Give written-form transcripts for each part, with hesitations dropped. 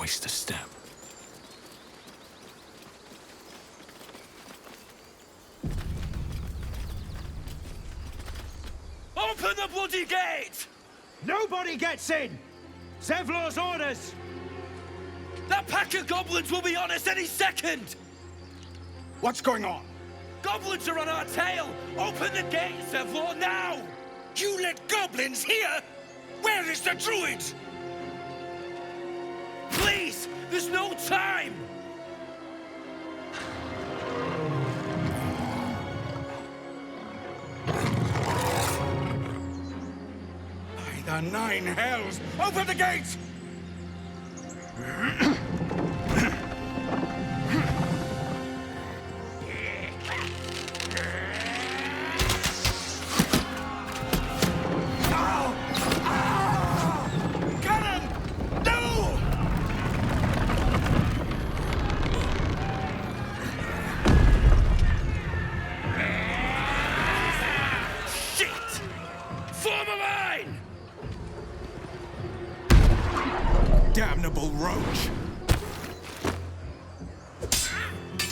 waste a step. Open the bloody gate! Nobody gets in! Zevlor's orders! That pack of goblins will be on us any second! What's going on? Goblins are on our tail! Open the gate, Zevlor, now! You let goblins here? Where is the druid? Please! There's no time! By the nine hells! Open the gate! Damnable roach!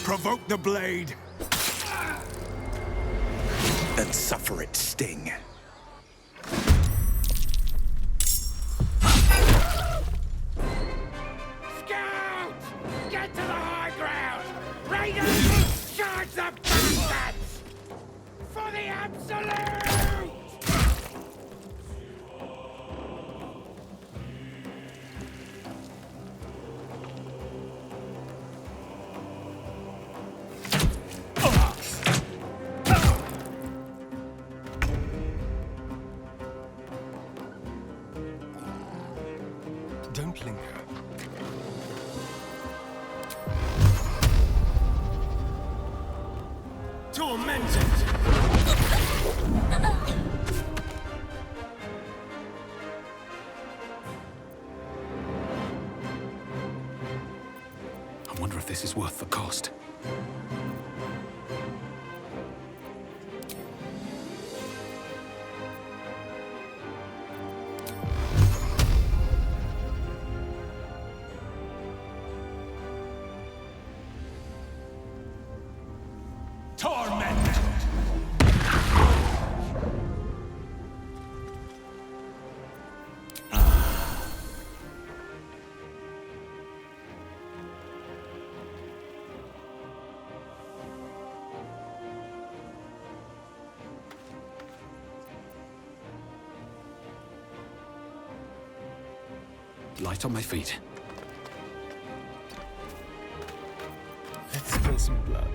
Provoke the blade! And suffer its sting. Scout! Get to the high ground! Raiders! Charge the bastards! For the absolute! Don't linger. Tormented! I wonder if this is worth the cost. Tormented! Light on my feet. Let's spill some blood.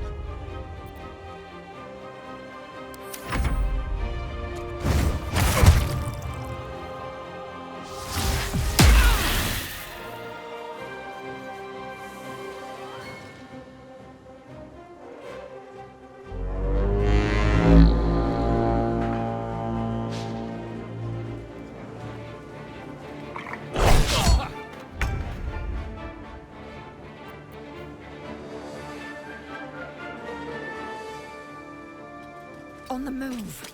On the move.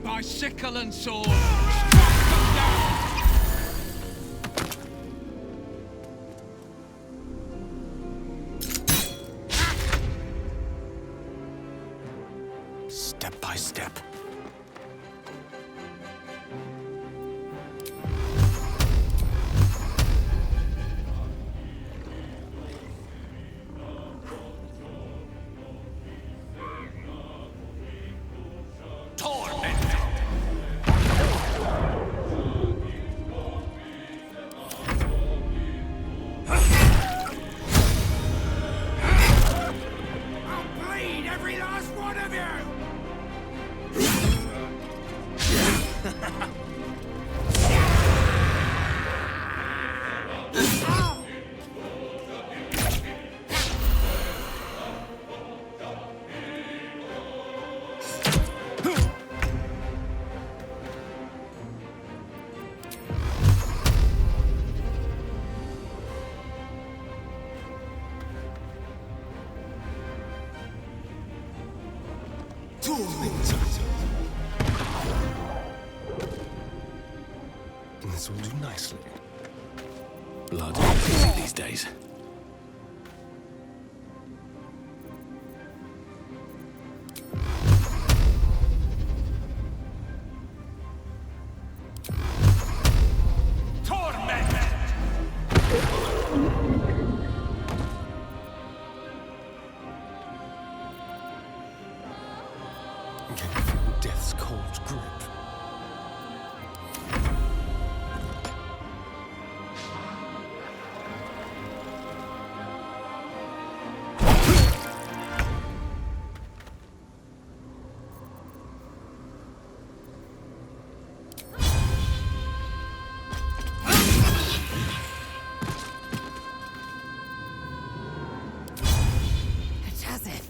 By sickle and sword! Strike them down! Step by step. This will do nicely. Blood is easy these days. Can you feel death's cold grip? It has it.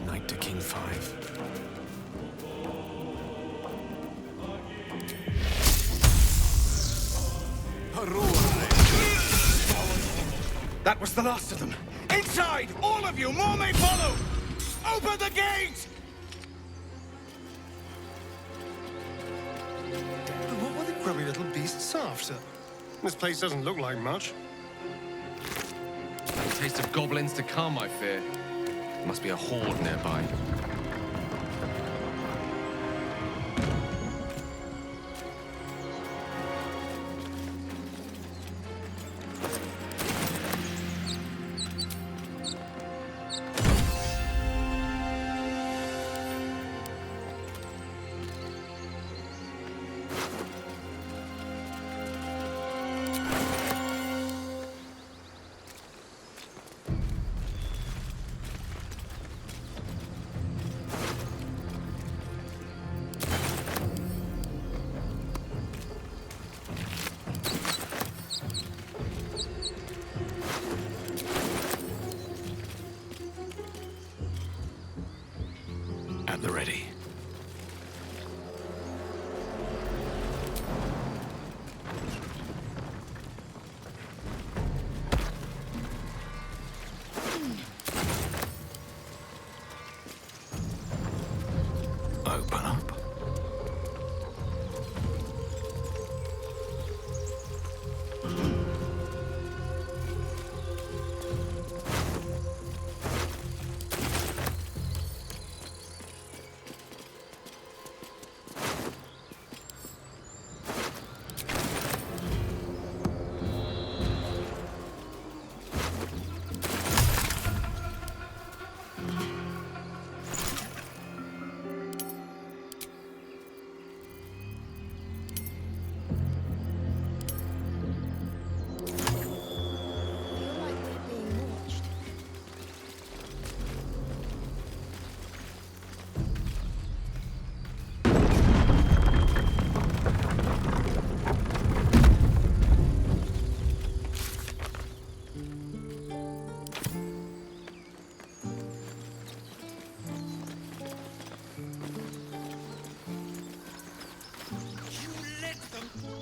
Knight to King 5. That was the last of them. Inside! All of you! More may follow! Open the gate! What were the grubby little beasts after? This place doesn't look like much. A taste of goblins to come, I fear. Must be a horde nearby. At the ready. Open up.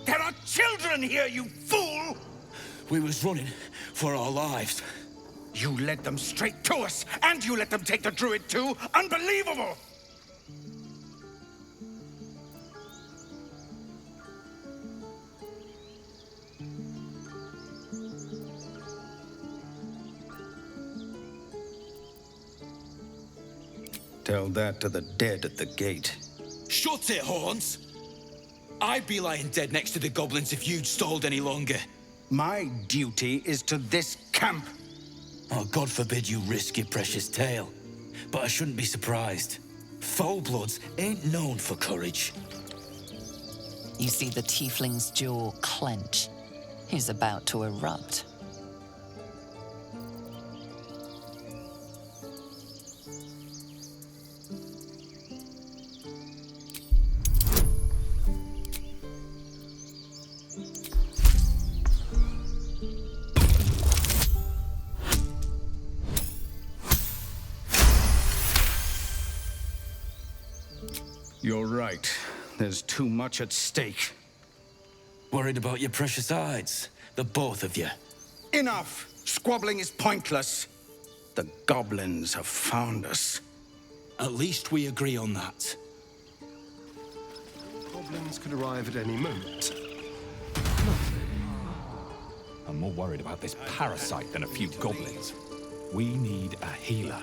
There are children here, you fool! We was running for our lives. You led them straight to us, and you let them take the druid too? Unbelievable! Tell that to the dead at the gate. Shut it, Horns! I'd be lying dead next to the goblins if you'd stalled any longer. My duty is to this camp. Oh, God forbid you risk your precious tail. But I shouldn't be surprised. Foul-bloods ain't known for courage. You see the Tiefling's jaw clench. He's about to erupt. You're right. There's too much at stake. Worried about your precious hides, the both of you. Enough! Squabbling is pointless. The goblins have found us. At least we agree on that. Goblins could arrive at any moment. I'm more worried about this parasite than a few goblins. We need a healer.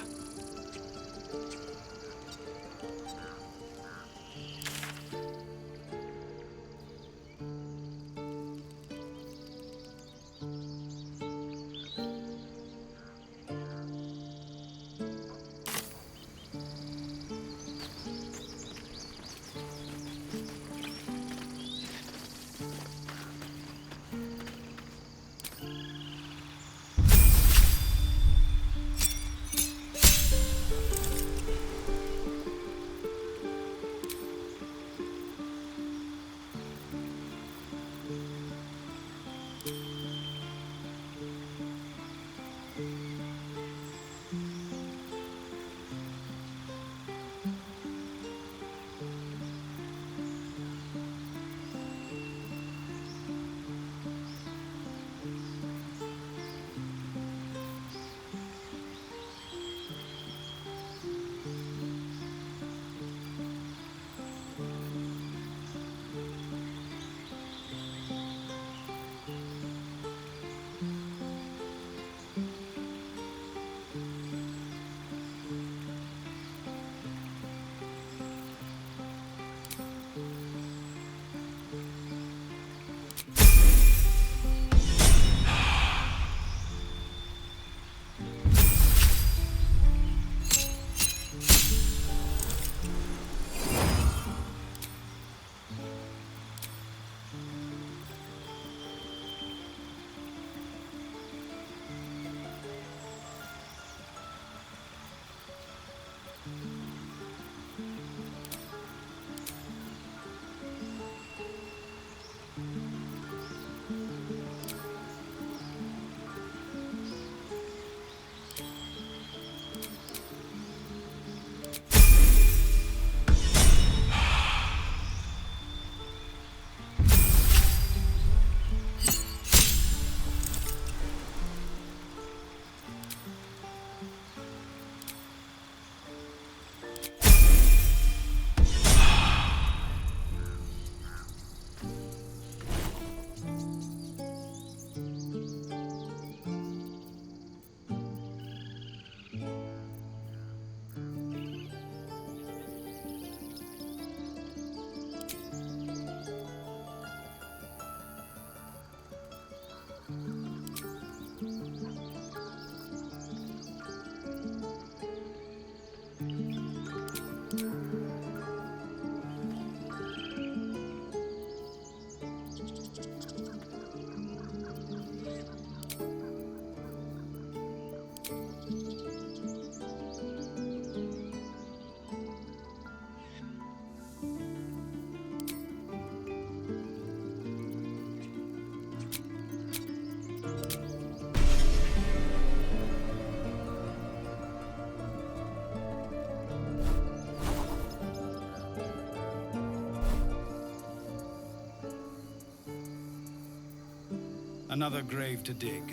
Another grave to dig.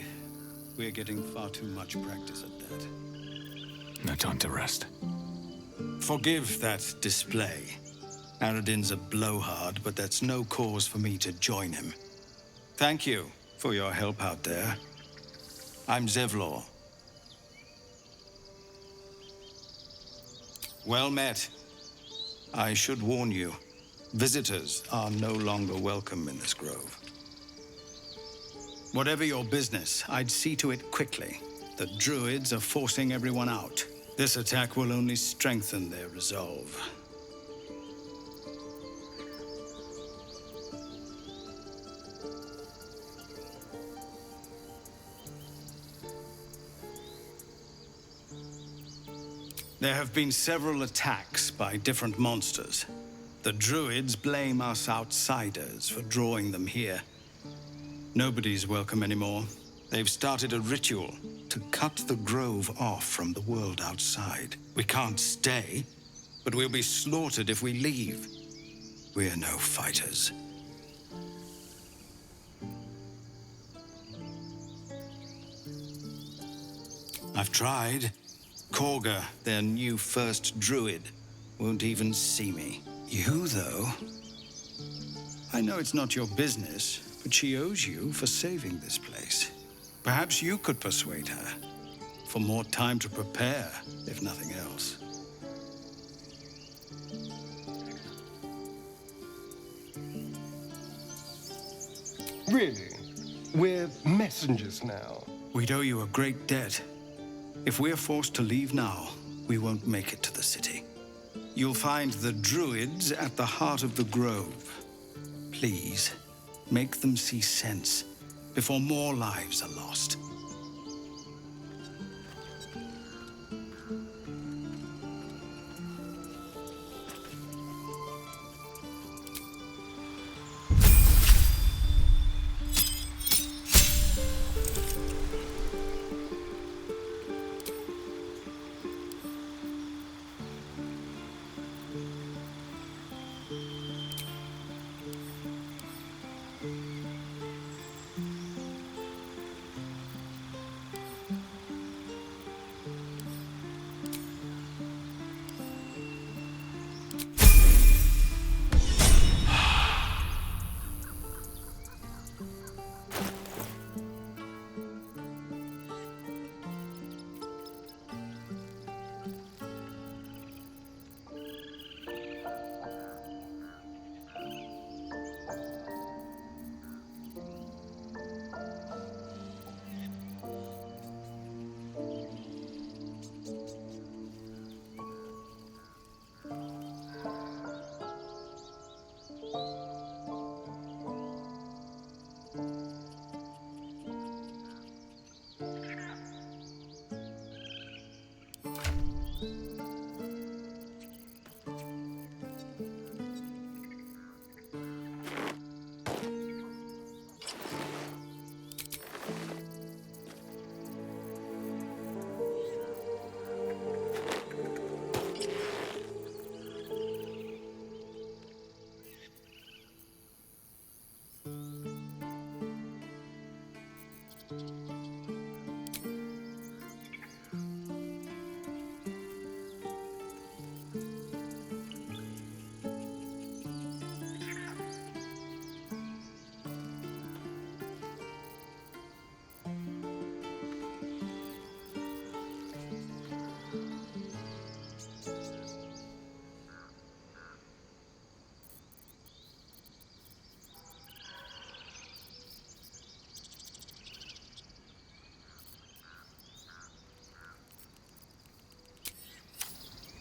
We're getting far too much practice at that. No time to rest. Forgive that display. Aradin's a blowhard, but that's no cause for me to join him. Thank you for your help out there. I'm Zevlor. Well met. I should warn you, visitors are no longer welcome in this grove. Whatever your business, I'd see to it quickly. The druids are forcing everyone out. This attack will only strengthen their resolve. There have been several attacks by different monsters. The druids blame us outsiders for drawing them here. Nobody's welcome anymore. They've started a ritual to cut the grove off from the world outside. We can't stay, but we'll be slaughtered if we leave. We're no fighters. I've tried. Korga, their new first druid, won't even see me. You, though? I know it's not your business, but she owes you for saving this place. Perhaps you could persuade her. For more time to prepare, if nothing else. Really? We're messengers now. We'd owe you a great debt. If we're forced to leave now, we won't make it to the city. You'll find the druids at the heart of the grove. Please, make them see sense before more lives are lost.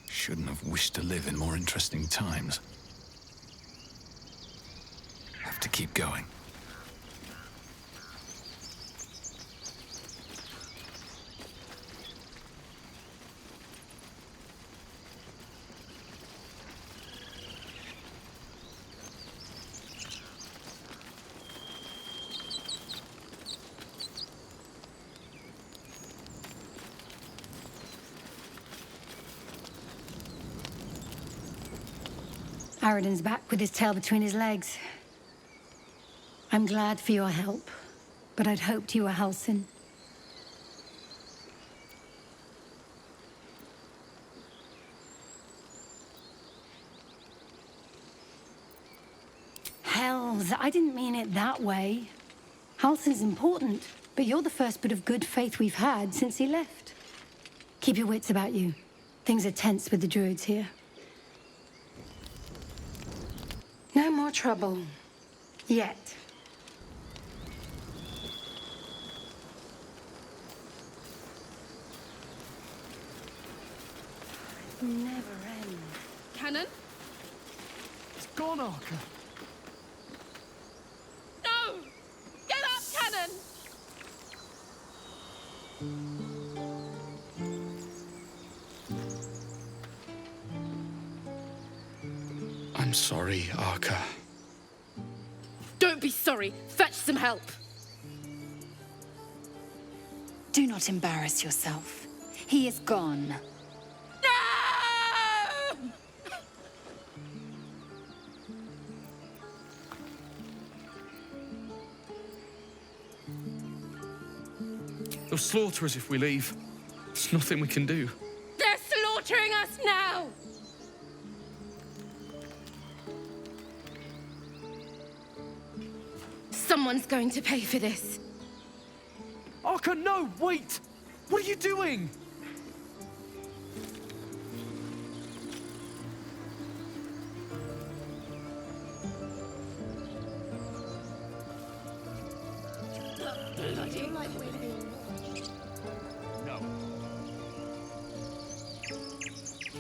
Shouldn't have wished to live in more interesting times. Have to keep going. Aradin's back with his tail between his legs. I'm glad for your help, but I'd hoped you were Halsin. Hells, I didn't mean it that way. Halsin's important, but you're the first bit of good faith we've had since he left. Keep your wits about you. Things are tense with the druids here. No more trouble. Yet. It never ends. Cannon? It's gone, Arca. No! Get up, Cannon! I'm sorry, Arca. Don't be sorry. Fetch some help. Do not embarrass yourself. He is gone. No! They'll slaughter us if we leave. There's nothing we can do. They're slaughtering us now! Someone's going to pay for this. Arca, no! Wait! What are you doing? No.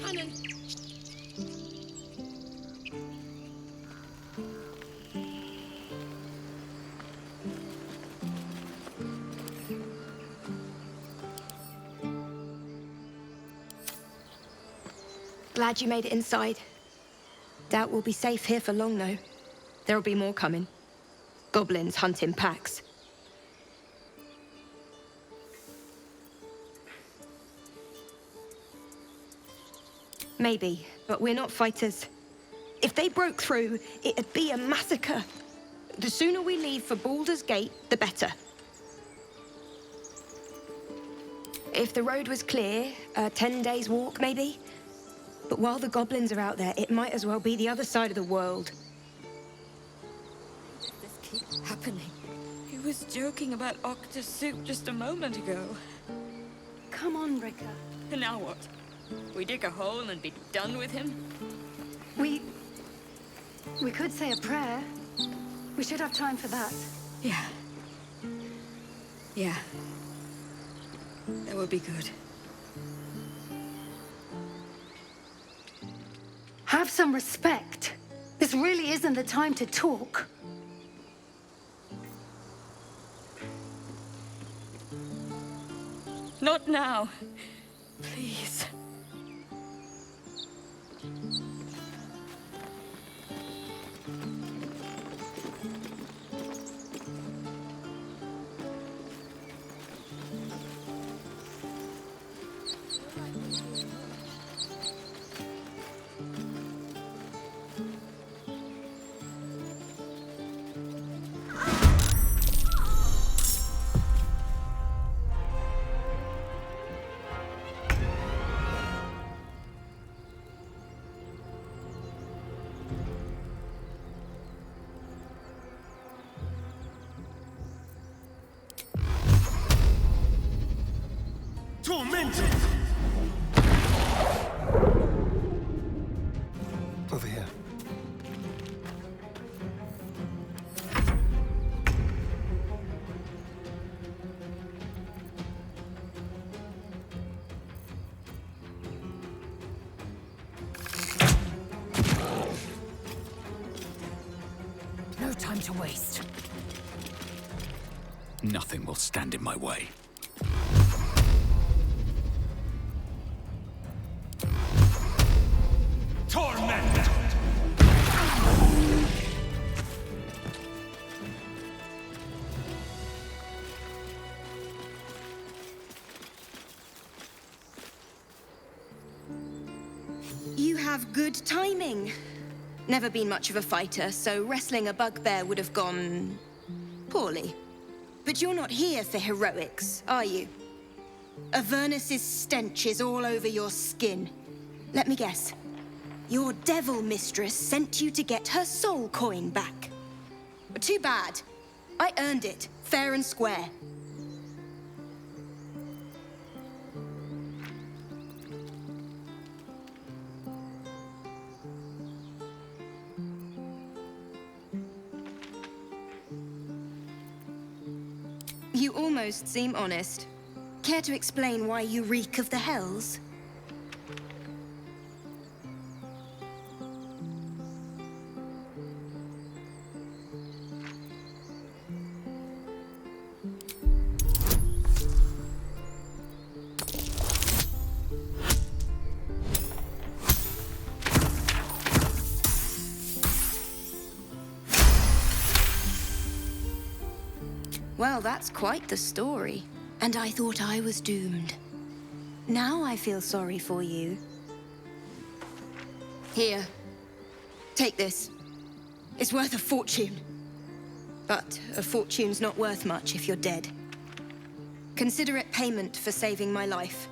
Cannon. Glad you made it inside. Doubt we'll be safe here for long, though. There'll be more coming. Goblins hunt in packs. Maybe, but we're not fighters. If they broke through, it'd be a massacre. The sooner we leave for Baldur's Gate, the better. If the road was clear, a 10 days walk, maybe? But while the goblins are out there, it might as well be the other side of the world. This keeps happening. He was joking about octa soup just a moment ago. Come on, Rika. And now what? We dig a hole and be done with him? We could say a prayer. We should have time for that. Yeah. Yeah. That would be good. Have some respect. This really isn't the time to talk. Not now. Please. Tormented! Over here. No time to waste. Nothing will stand in my way. Torment! You have good timing. Never been much of a fighter, so wrestling a bugbear would have gone poorly. But you're not here for heroics, are you? Avernus's stench is all over your skin. Let me guess. Your devil mistress sent you to get her soul coin back. Too bad. I earned it, fair and square. You almost seem honest. Care to explain why you reek of the hells? Well, that's quite the story. And I thought I was doomed. Now I feel sorry for you. Here. Take this. It's worth a fortune. But a fortune's not worth much if you're dead. Consider it payment for saving my life.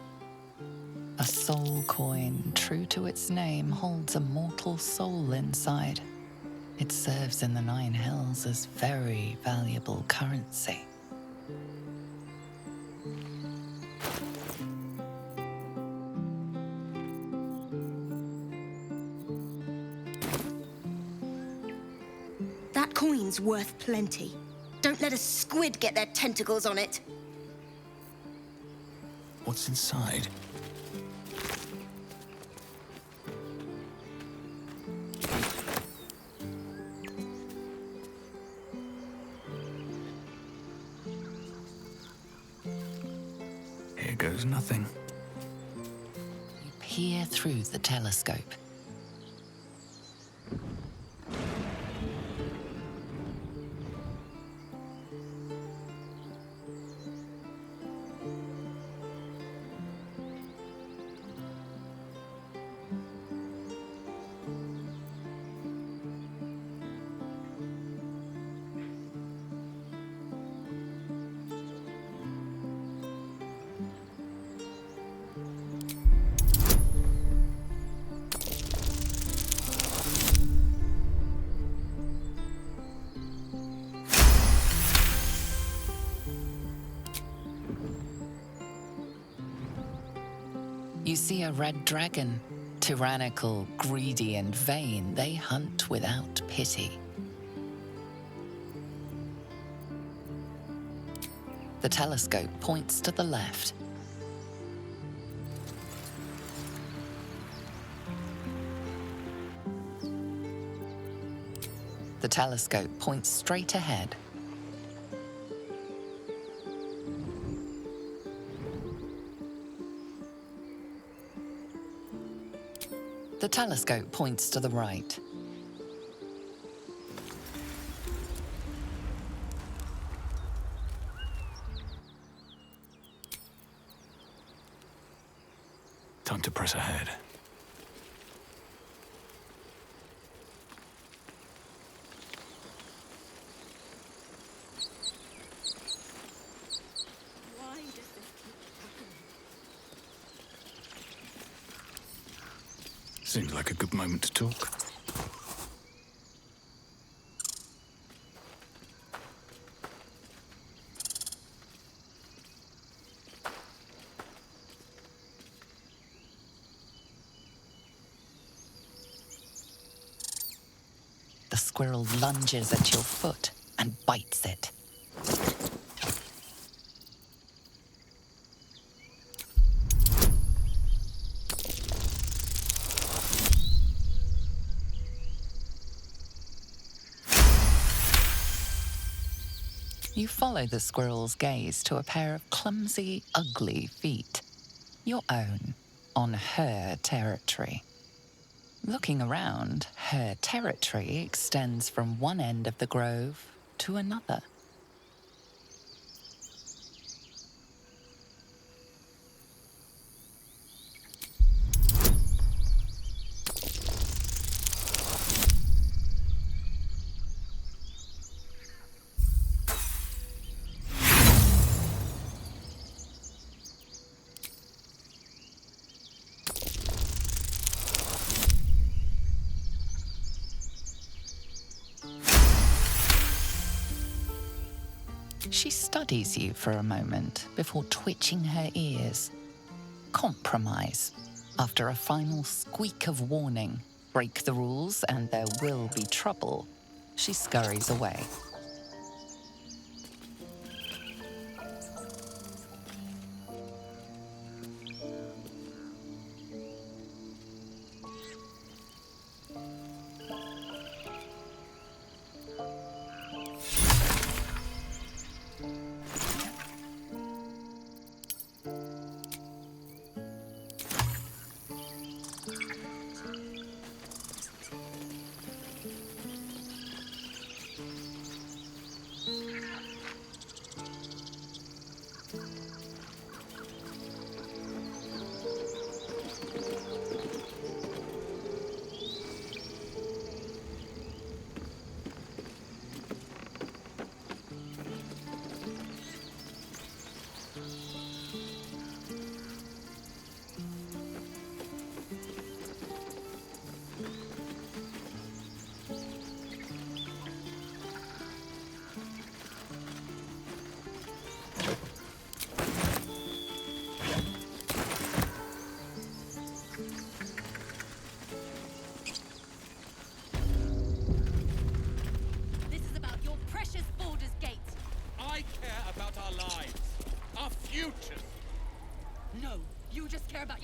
A soul coin, true to its name, holds a mortal soul inside. It serves in the Nine Hells as very valuable currency. That coin's worth plenty. Don't let a squid get their tentacles on it. What's inside? Here goes nothing. You peer through the telescope. You see a red dragon. Tyrannical, greedy, and vain, they hunt without pity. The telescope points to the left. The telescope points straight ahead. The telescope points to the right. Time to press ahead. Seems like a good moment to talk. The squirrel lunges at your foot and bites it. You follow the squirrel's gaze to a pair of clumsy, ugly feet. Your own, on her territory. Looking around, her territory extends from one end of the grove to another. She studies you for a moment before twitching her ears. Compromise. After a final squeak of warning, break the rules and there will be trouble, she scurries away.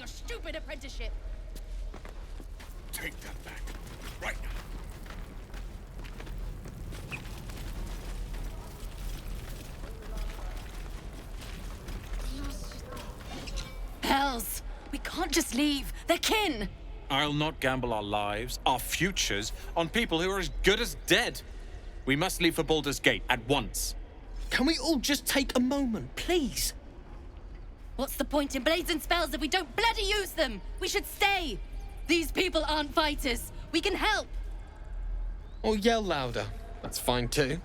stupid apprenticeship. Take that back. Right now. Hells! We can't just leave. They're kin! I'll not gamble our lives, our futures, on people who are as good as dead. We must leave for Baldur's Gate at once. Can we all just take a moment, please? What's the point in blades and spells if we don't bloody use them? We should stay! These people aren't fighters. We can help! Or yell louder. That's fine too.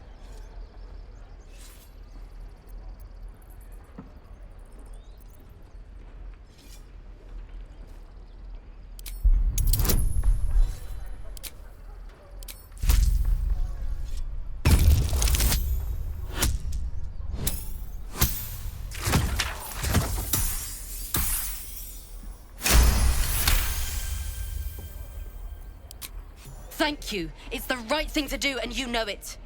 Thank you. It's the right thing to do, and you know it.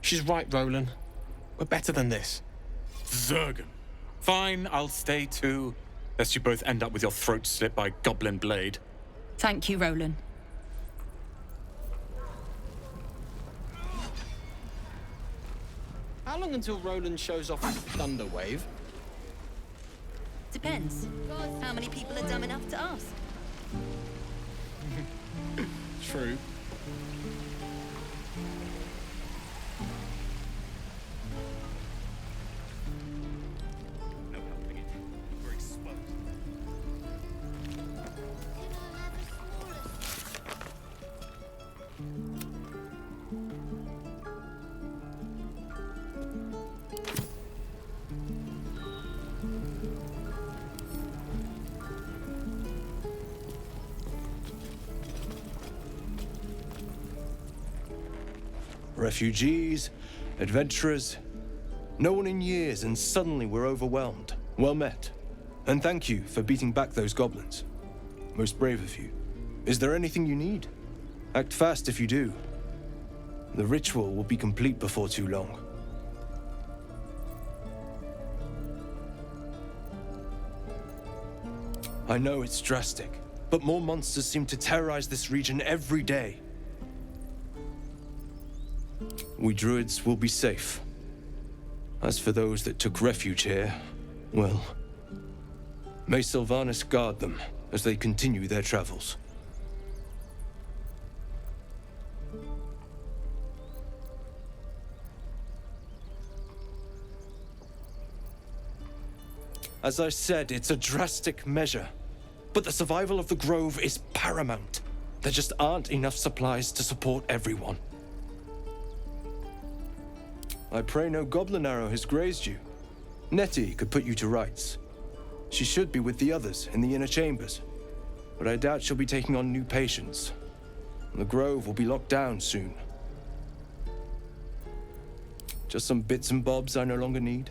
She's right, Roland. We're better than this. Zergan. Fine, I'll stay too. Lest you both end up with your throats slit by goblin blade. Thank you, Roland. How long until Roland shows off his thunder wave? Depends. How many people are dumb enough to ask? True. No helping it. We're exposed. Refugees, adventurers, no one in years, and suddenly we're overwhelmed. Well met. And thank you for beating back those goblins. Most brave of you. Is there anything you need? Act fast if you do. The ritual will be complete before too long. I know it's drastic, but more monsters seem to terrorize this region every day. We druids will be safe. As for those that took refuge here, well, may Sylvanas guard them as they continue their travels. As I said, it's a drastic measure, but the survival of the Grove is paramount. There just aren't enough supplies to support everyone. I pray no goblin arrow has grazed you. Nettie could put you to rights. She should be with the others in the inner chambers, but I doubt she'll be taking on new patients. The Grove will be locked down soon. Just some bits and bobs I no longer need.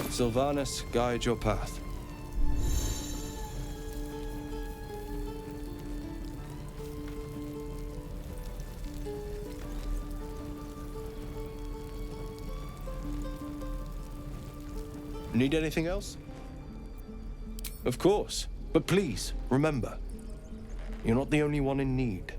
Sylvanas, guide your path. Need anything else? Of course. But please, remember, you're not the only one in need.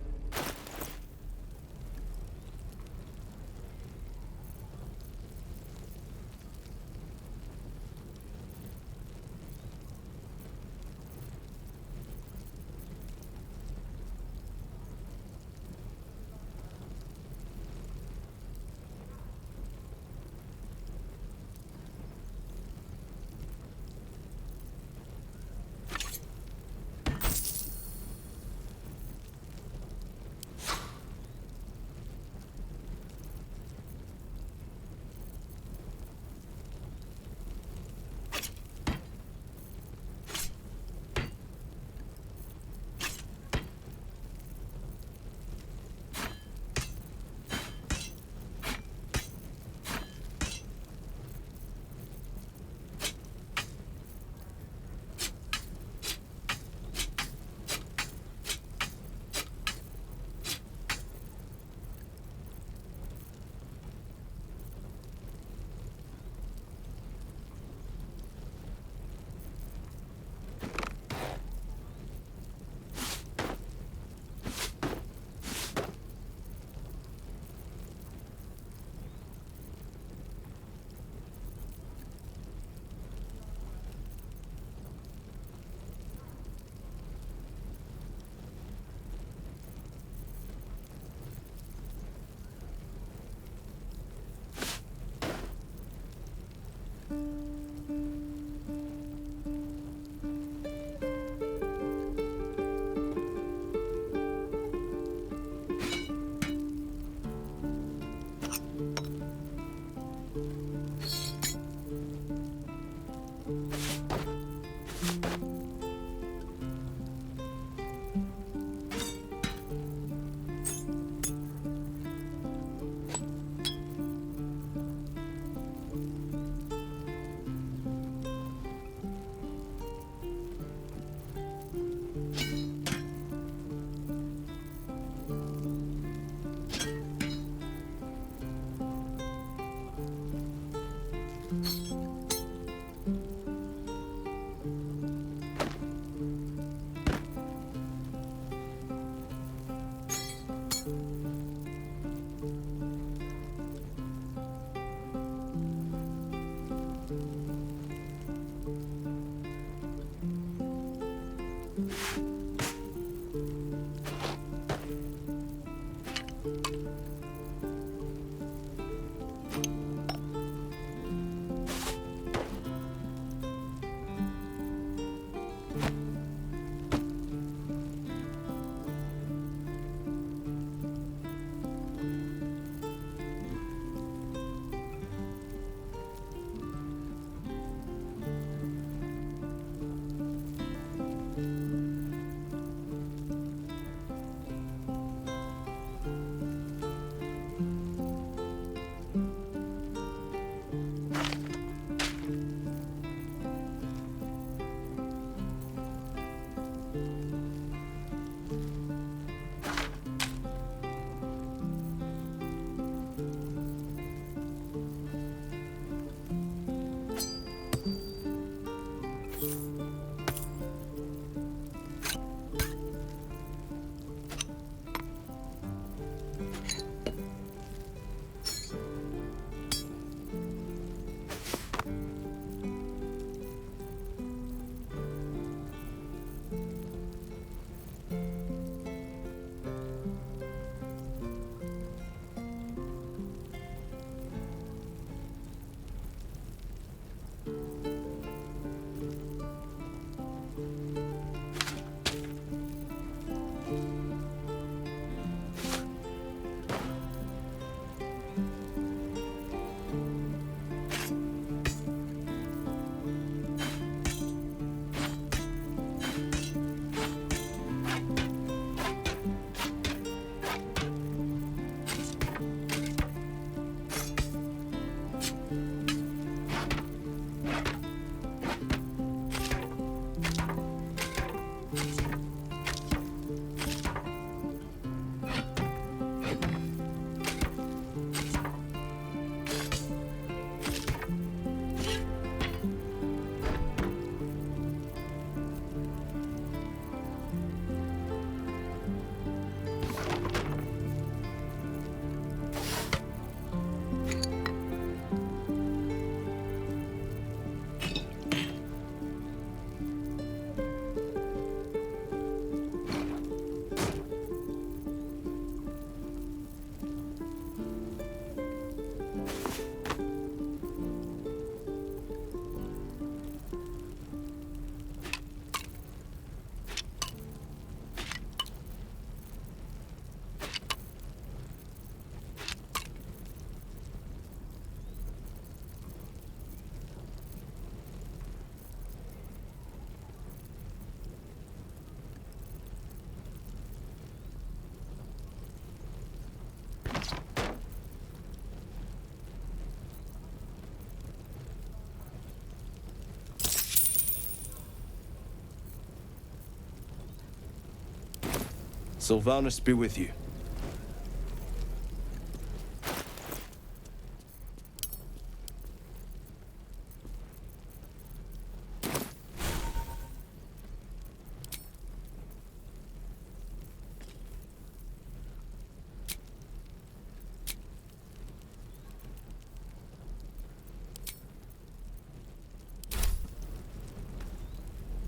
Sylvanus be with you.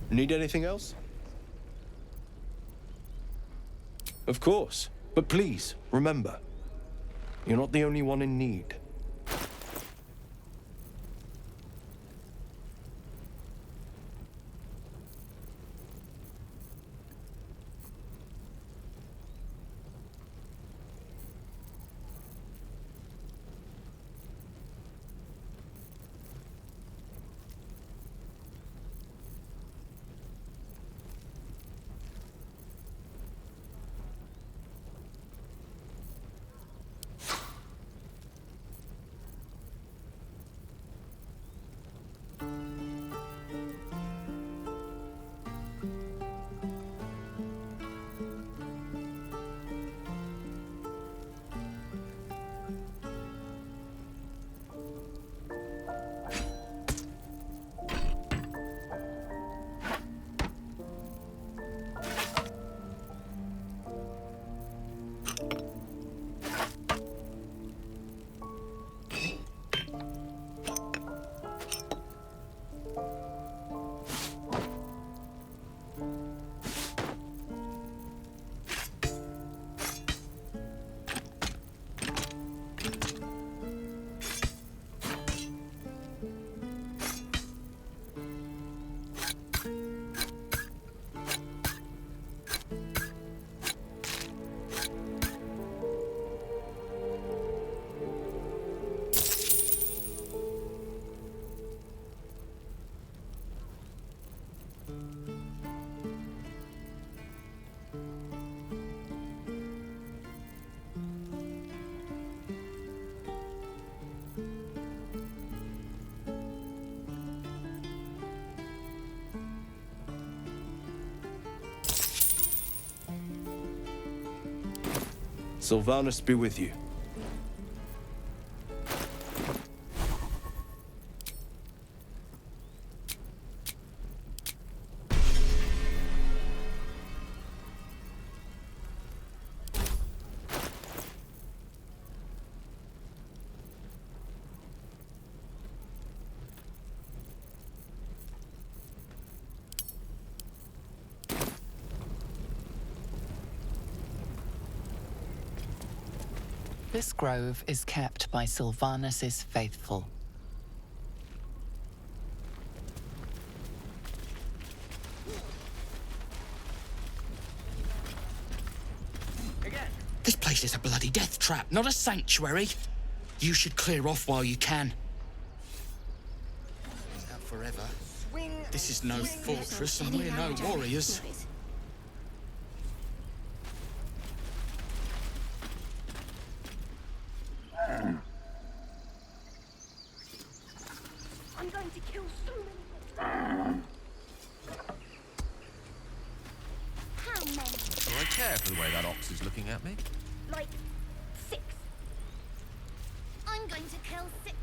Need anything else? Of course. But please, remember, you're not the only one in need. Sylvanus be with you. This grove is kept by Sylvanus's faithful. This place is a bloody death trap, not a sanctuary. You should clear off while you can. Out forever. This is no fortress, and we're no warriors. I'm going to kill so many. How many? Do I care for the way that ox is looking at me? Like 6. I'm going to kill 600.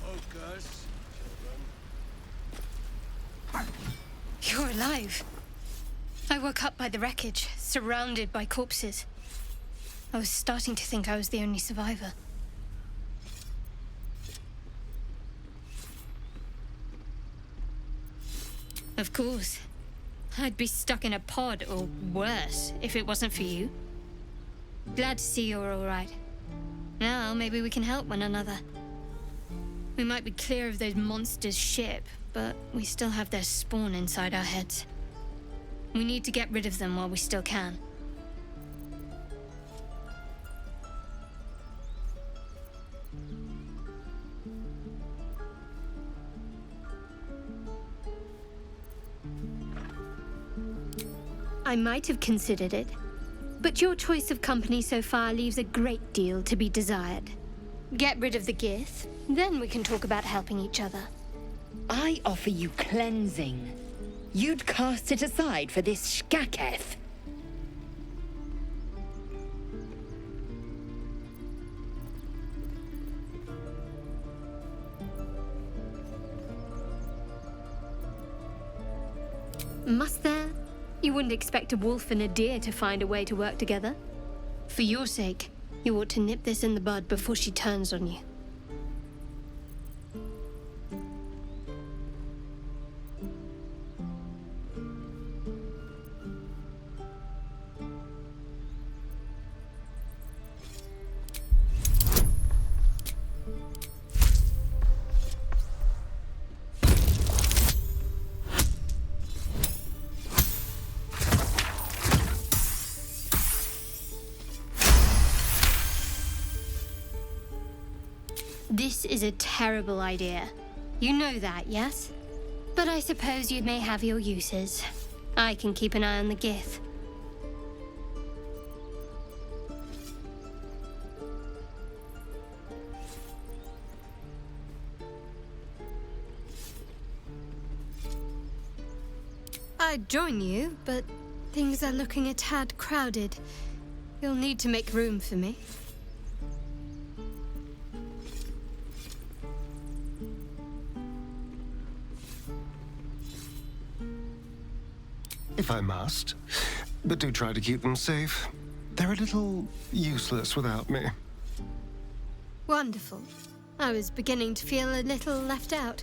Focus, You're alive. I woke up by the wreckage, surrounded by corpses. I was starting to think I was the only survivor. Of course. I'd be stuck in a pod, or worse, if it wasn't for you. Glad to see you're all right. Now, maybe we can help one another. We might be clear of those monsters' ship, but we still have their spawn inside our heads. We need to get rid of them while we still can. I might have considered it, but your choice of company so far leaves a great deal to be desired. Get rid of the Gith, then we can talk about helping each other. I offer you cleansing. You'd cast it aside for this shkaketh. Must there? You wouldn't expect a wolf and a deer to find a way to work together. For your sake, you ought to nip this in the bud before she turns on you. This is a terrible idea. You know that, yes? But I suppose you may have your uses. I can keep an eye on the Gith. I'd join you, but things are looking a tad crowded. You'll need to make room for me. If I must. But do try to keep them safe. They're a little useless without me. Wonderful. I was beginning to feel a little left out.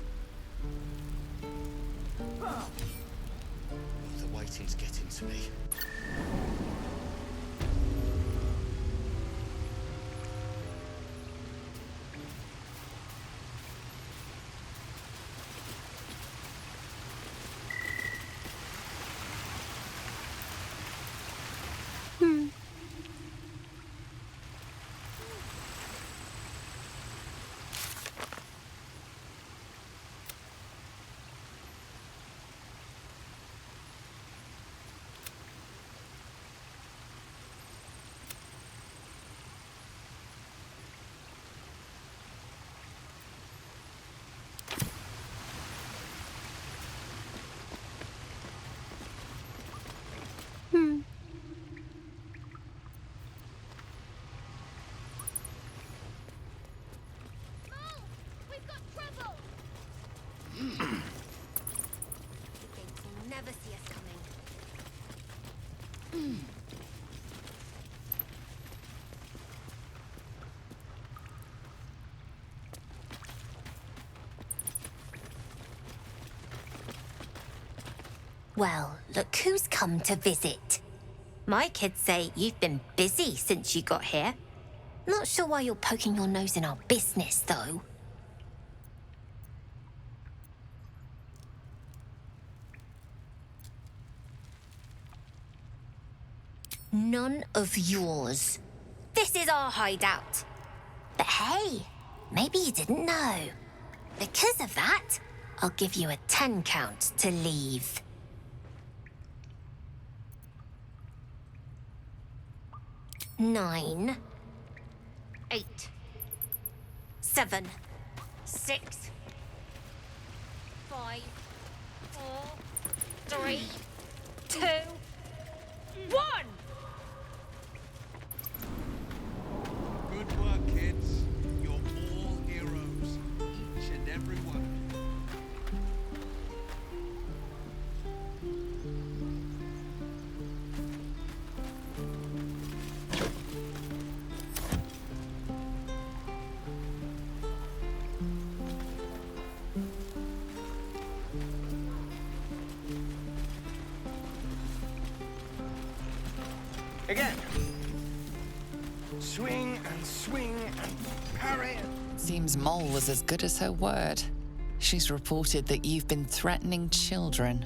waiting's getting to me. We've got trouble! Things will never see us coming. Well, look who's come to visit. My kids say you've been busy since you got here. Not sure why you're poking your nose in our business, though. None of yours. This is our hideout. But hey, maybe you didn't know. Because of that, I'll give you a 10 count to leave. 9, 8, 7, 6, 5, 4, 3, 2, 1! Good work, kids. You're all heroes. Each and every one. Again. Swing and parry. Seems Mole was as good as her word. She's reported that you've been threatening children.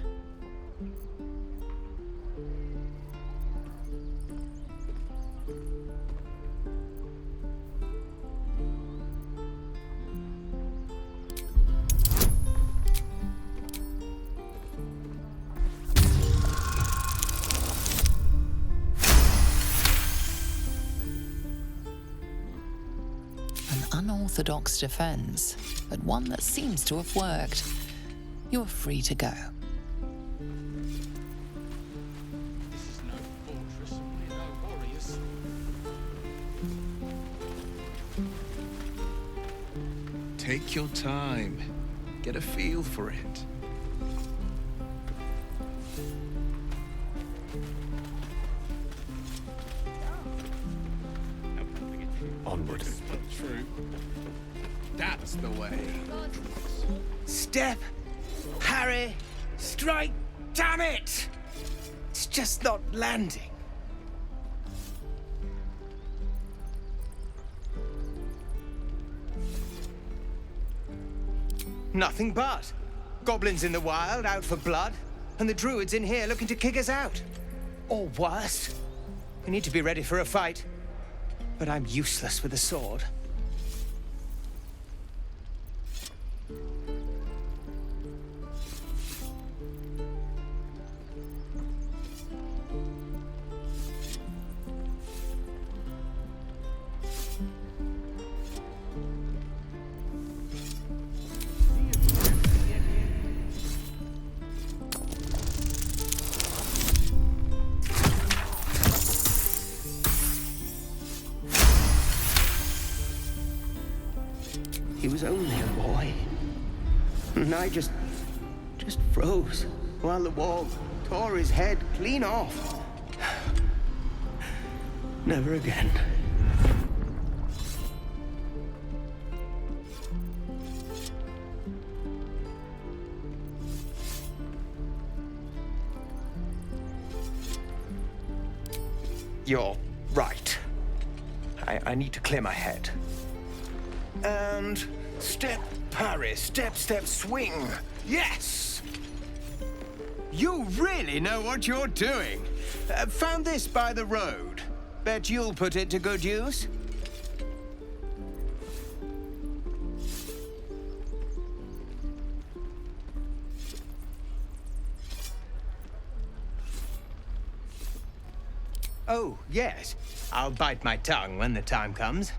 Unorthodox defense, but one that seems to have worked. You're free to go. This is no fortress, and we're no warriors. Take your time. Get a feel for it. Onward. True. That's the way. Step, parry, strike, damn it! It's just not landing. Nothing but. Goblins in the wild, out for blood, and the druids in here looking to kick us out. Or worse. We need to be ready for a fight. But I'm useless with a sword. He was only a boy. And I just froze while the wall tore his head clean off. Never again. You're right. I need to clear my head. And step, parry, step, step, swing. Yes! You really know what you're doing. Found this by the road. Bet you'll put it to good use. Oh, yes. I'll bite my tongue when the time comes.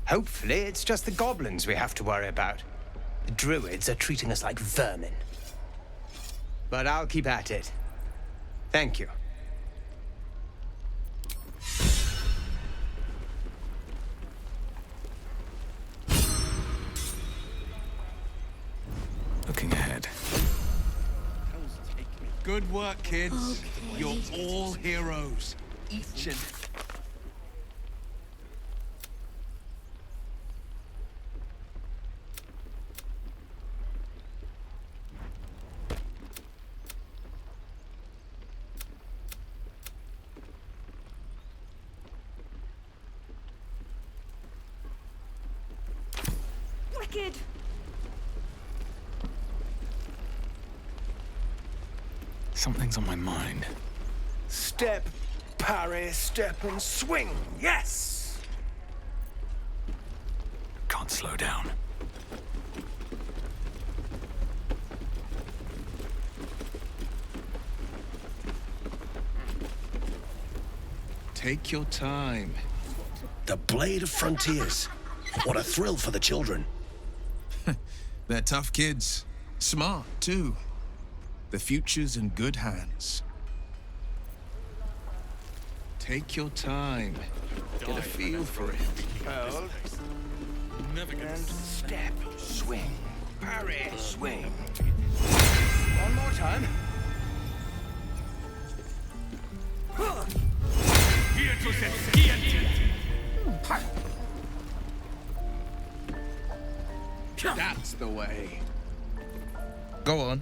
Hopefully, it's just the goblins we have to worry about. The druids are treating us like vermin. But I'll keep at it. Thank you. Looking ahead. Good work, kids. You're all heroes. Each and... Wicked! Something's on my mind. Step, parry, step, and swing. Yes! Can't slow down. Take your time. The Blade of Frontiers. What a thrill for the children. They're tough kids. Smart, too. The future's in good hands. Take your time. Get a feel for it. Hold. And step, swing, parry, swing. One more time. That's the way. Go on.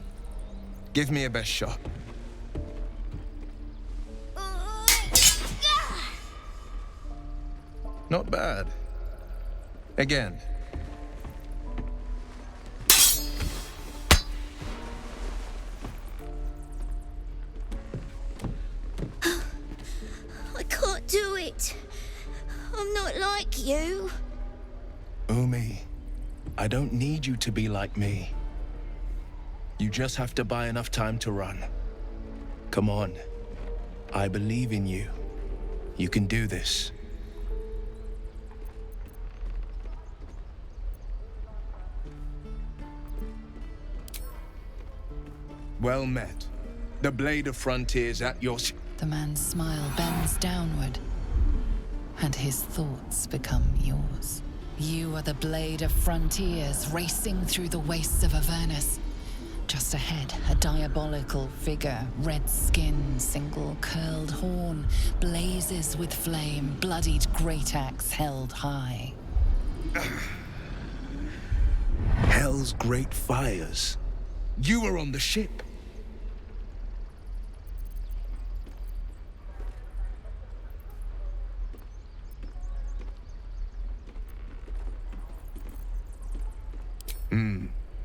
Give me a best shot. Not bad. Again. I can't do it. I'm not like you. Umi, I don't need you to be like me. You just have to buy enough time to run. Come on. I believe in you. You can do this. Well met. The Blade of Frontiers at your... The man's smile bends downward, and his thoughts become yours. You are the Blade of Frontiers, racing through the wastes of Avernus. Just ahead, a diabolical figure, red skin, single curled horn, blazes with flame, bloodied great axe held high. Hell's great fires. You were on the ship.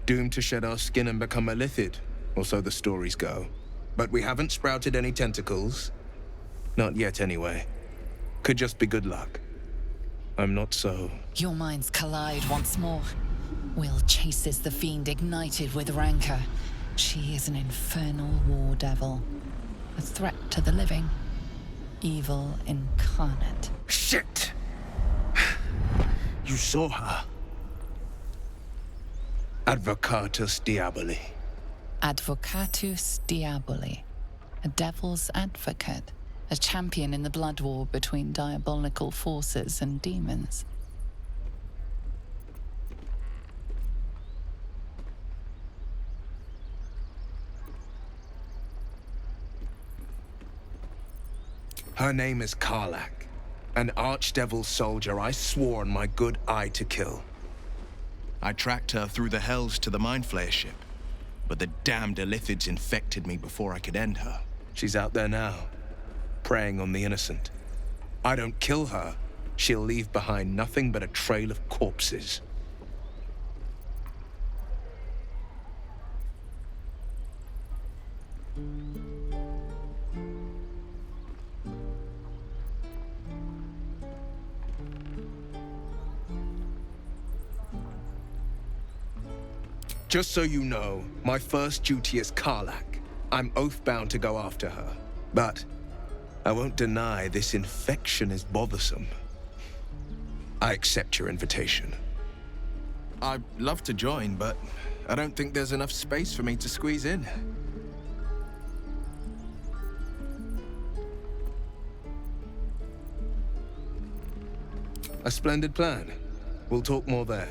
Doomed to shed our skin and become a lithid, or so the stories go. But we haven't sprouted any tentacles. Not yet, anyway. Could just be good luck. I'm not so... Your minds collide once more. Will chases the fiend ignited with rancor. She is an infernal war devil. A threat to the living. Evil incarnate. Shit! You saw her. Advocatus Diaboli. Advocatus Diaboli. A devil's advocate. A champion in the blood war between diabolical forces and demons. Her name is Karlach, an archdevil soldier I swore on my good eye to kill. I tracked her through the hells to the Mindflayer ship. but the damned Illithids infected me before I could end her. She's out there now, preying on the innocent. I don't kill her, she'll leave behind nothing but a trail of corpses. Just so you know, my first duty is Karlach. I'm oath-bound to go after her. But I won't deny this infection is bothersome. I accept your invitation. I'd love to join, but I don't think there's enough space for me to squeeze in. A splendid plan. We'll talk more there.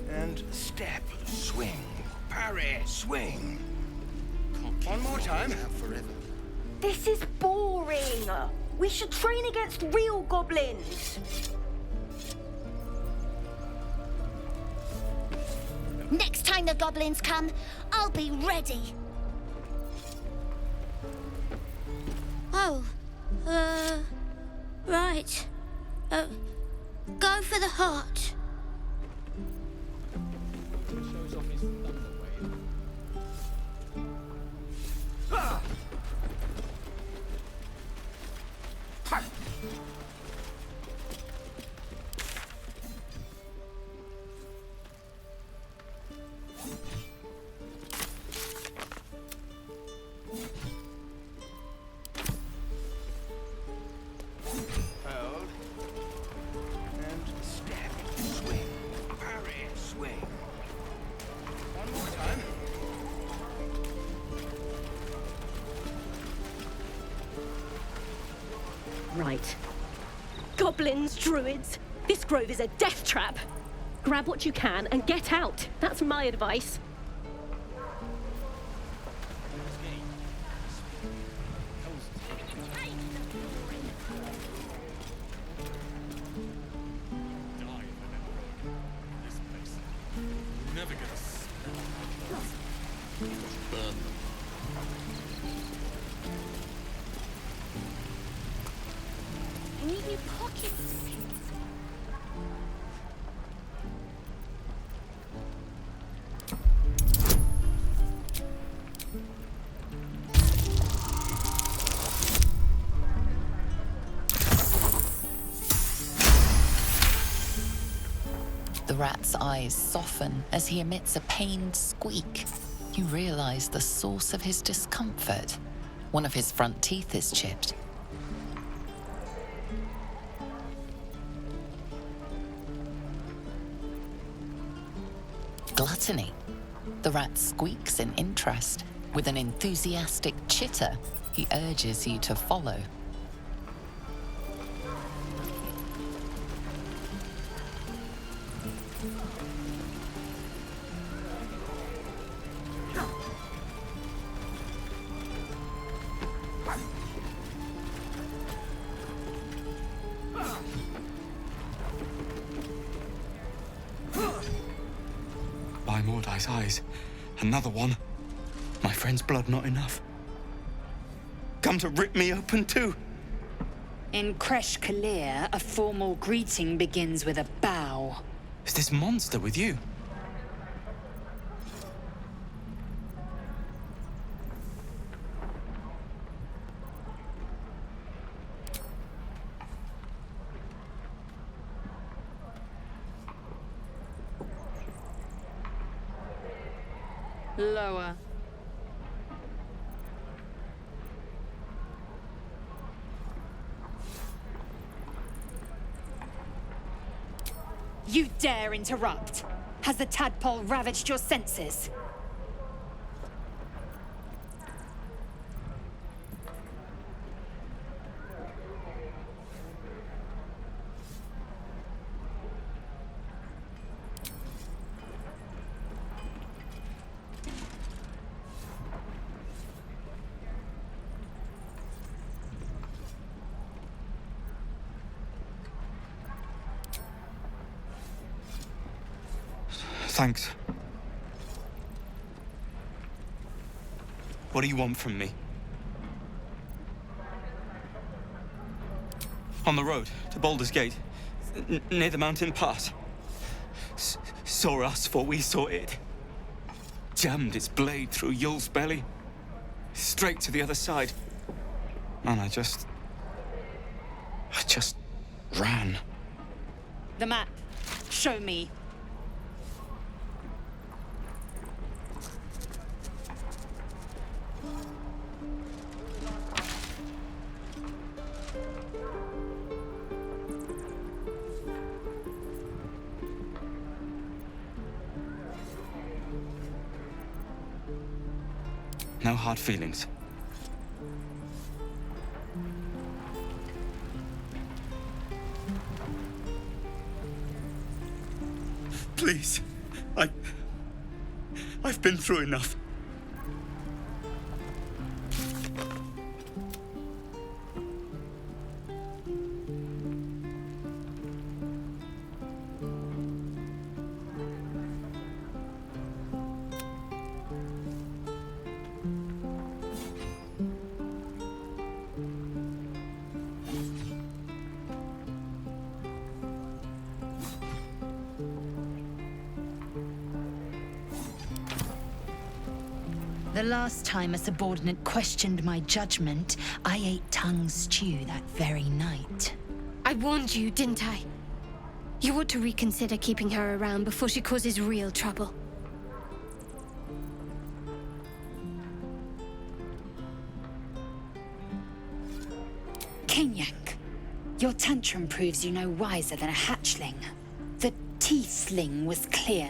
And step, swing, parry, swing. One more time. Forever. This is boring. We should train against real goblins. Next time the goblins come, I'll be ready. Oh, right. Go for the heart. Hold. And step, swing, parry, swing. One more time. Right. Goblins, druids. This grove is a death trap. Grab what you can and get out. That's my advice. Never gonna burn them. I need new pockets. The rat's eyes soften as he emits a pained squeak. You realize the source of his discomfort. One of his front teeth is chipped. Gluttony. The rat squeaks in interest. With an enthusiastic chitter, he urges you to follow. By Mordai's eyes, another one. My friend's blood not enough. Come to rip me open too. In Kresh Kalir, a formal greeting begins with a bow. Is this monster with you? Lower. You dare interrupt? Has the tadpole ravaged your senses? Thanks. What do you want from me? On the road to Baldur's Gate, near the mountain pass. Saw us, for we saw it. Jammed its blade through Yul's belly, straight to the other side. And I just ran. The map. Show me. No hard feelings. Please. I've been through enough. The last time a subordinate questioned my judgment, I ate tongue stew that very night. I warned you, didn't I? You ought to reconsider keeping her around before she causes real trouble. Kenyak, your tantrum proves you no wiser than a hatchling. The Tiefling was clear.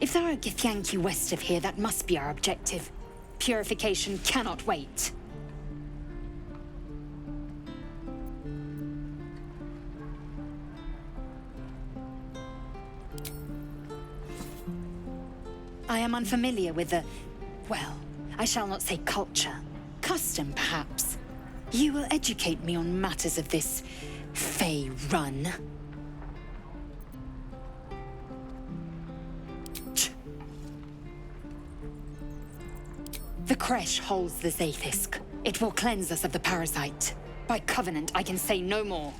If there are Githyanki west of here, that must be our objective. Purification cannot wait. I am unfamiliar with the... well, I shall not say culture. Custom, perhaps. You will educate me on matters of this Fey run. The creche holds the Zaithisk. It will cleanse us of the parasite. By covenant, I can say no more.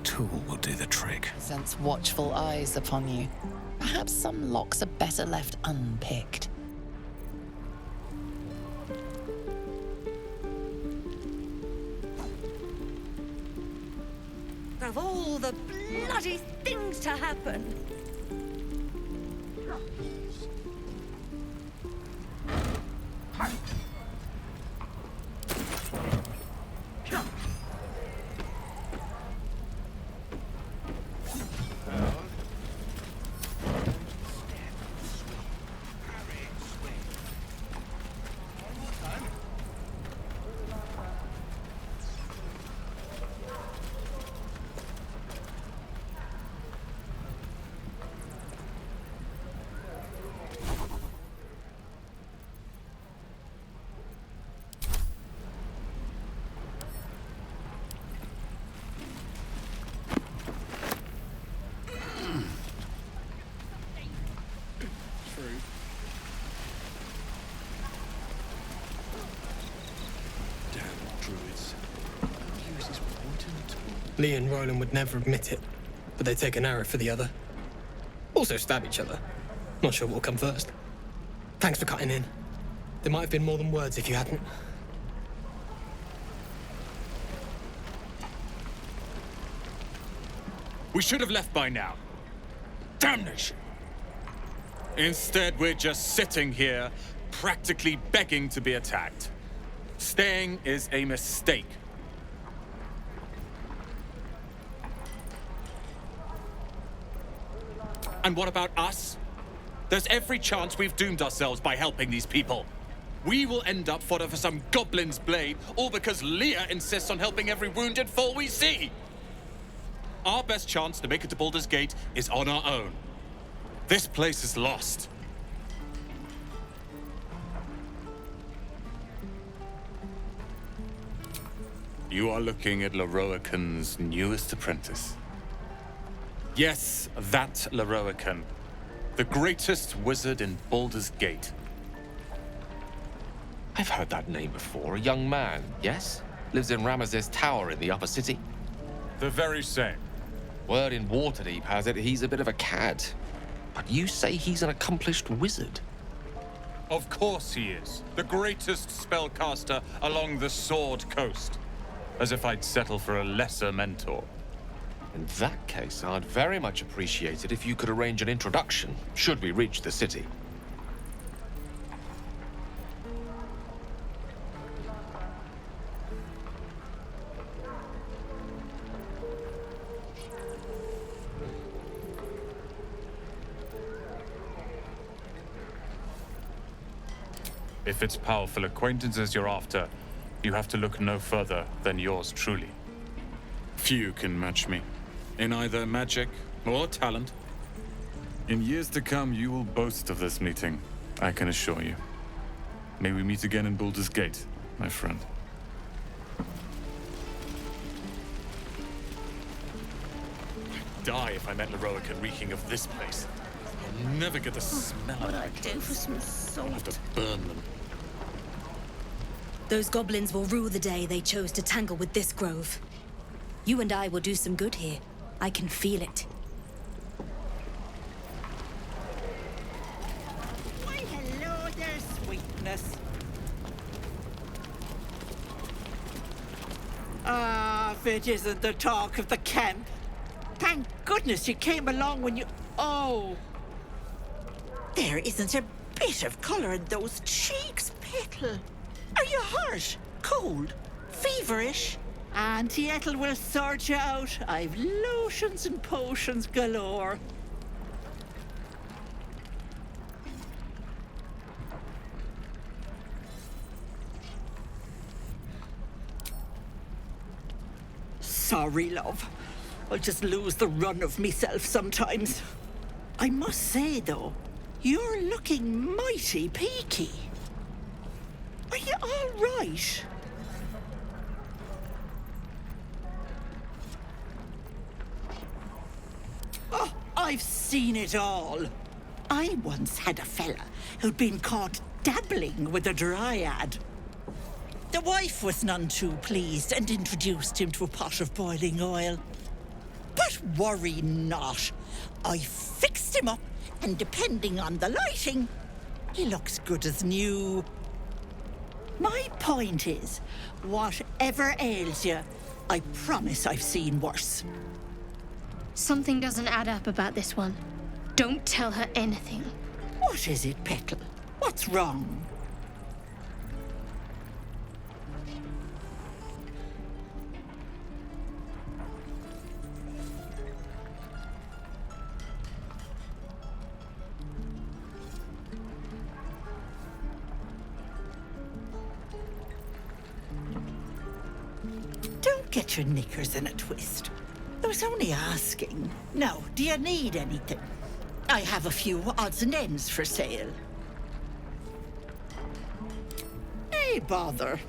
Tool will do the trick. Sense watchful eyes upon you. Perhaps some locks are better left unpicked. Of all the bloody things to happen. Lee and Roland would never admit it, but they take an arrow for the other. Also stab each other. Not sure what will come first. Thanks for cutting in. There might have been more than words if you hadn't. We should have left by now. Damnation! Instead, we're just sitting here, practically begging to be attacked. Staying is a mistake. And what about us? There's every chance we've doomed ourselves by helping these people. We will end up fodder for some goblin's blade, all because Leah insists on helping every wounded foe we see. Our best chance to make it to Baldur's Gate is on our own. This place is lost. You are looking at Leroican's newest apprentice. Yes, that Leroican. The greatest wizard in Baldur's Gate. I've heard that name before. A young man, yes? Lives in Ramaz's tower in the upper city. The very same. Word in Waterdeep has it he's a bit of a cad. But you say he's an accomplished wizard. Of course he is. The greatest spellcaster along the Sword Coast. As if I'd settle for a lesser mentor. In that case, I'd very much appreciate it if you could arrange an introduction, should we reach the city. If it's powerful acquaintances you're after, you have to look no further than yours truly. Few can match me, in either magic or talent. In years to come, you will boast of this meeting, I can assure you. May we meet again in Baldur's Gate, my friend. I'd die if I met Leroican reeking of this place. I'll never get the smell of it. What I do for some I'll salt? have to burn them. Those goblins will rue the day they chose to tangle with this grove. You and I will do some good here. I can feel it. Why, hello there, sweetness. Ah, if it isn't the talk of the camp. Thank goodness you came along when you... Oh! There isn't a bit of colour in those cheeks, Petal. Are you hurt? Cold? Feverish? Auntie Ethel will sort you out. I've lotions and potions galore. Sorry, love. I'll just lose the run of myself sometimes. I must say, though, you're looking mighty peaky. Are you all right? Oh, I've seen it all. I once had a fella who'd been caught dabbling with a dryad. The wife was none too pleased and introduced him to a pot of boiling oil. But worry not. I fixed him up, and depending on the lighting, he looks good as new. My point is, whatever ails you, I promise I've seen worse. Something doesn't add up about this one. Don't tell her anything. What is it, Petal? What's wrong? Don't get your knickers in a twist. I was only asking. Now, do you need anything? I have a few odds and ends for sale. Hey, bother.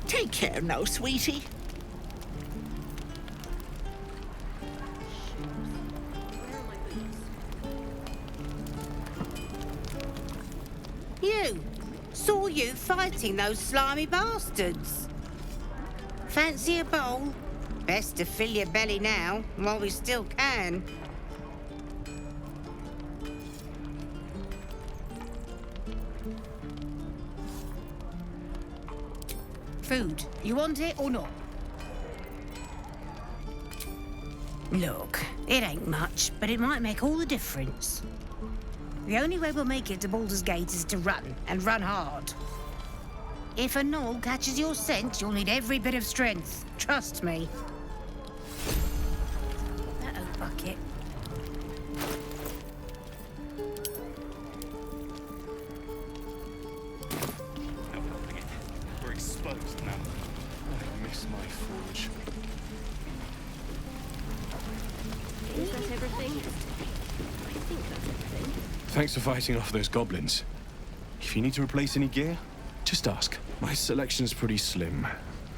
Take care now, sweetie. You! Saw you fighting those slimy bastards. Fancy a bowl? Best to fill your belly now, while we still can. Food. You want it or not? Look, it ain't much, but it might make all the difference. The only way we'll make it to Baldur's Gate is to run, and run hard. If a gnoll catches your scent, you'll need every bit of strength. Trust me. Uh-oh, bucket. No helping it. We're exposed now. I miss my forge. Is that everything? I think that's everything. Thanks for fighting off those goblins. If you need to replace any gear, just ask. My selection's pretty slim.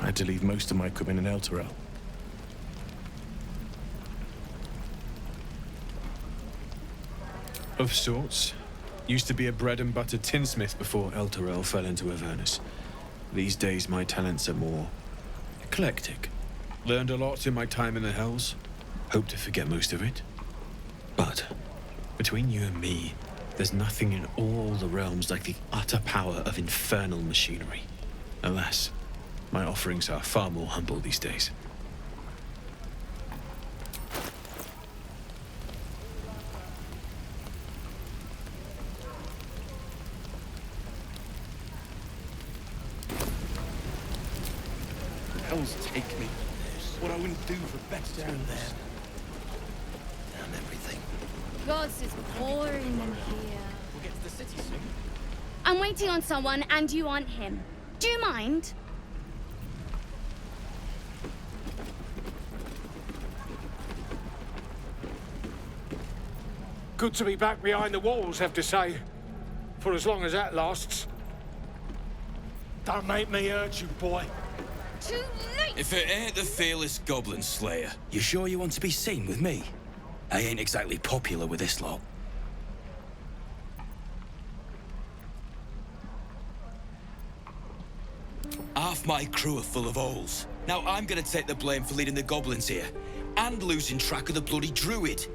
I had to leave most of my equipment in Elturel. Of sorts. Used to be a bread and butter tinsmith before Elturel fell into Avernus. These days my talents are more eclectic. Learned a lot in my time in the Hells. Hope to forget most of it. But between you and me, there's nothing in all the realms like the utter power of infernal machinery. Alas, my offerings are far more humble these days. Hells take me. What I wouldn't do for best down there. Down everything. Gods, it's boring in here. We'll get to the city soon. I'm waiting on someone and you aren't him. Do you mind? Good to be back behind the walls, have to say. For as long as that lasts. Don't make me hurt you, boy. Too late! If it ain't the fearless Goblin Slayer, you sure you want to be seen with me? I ain't exactly popular with this lot. Half my crew are full of holes. Now I'm gonna take the blame for leading the Goblins here, and losing track of the bloody druid.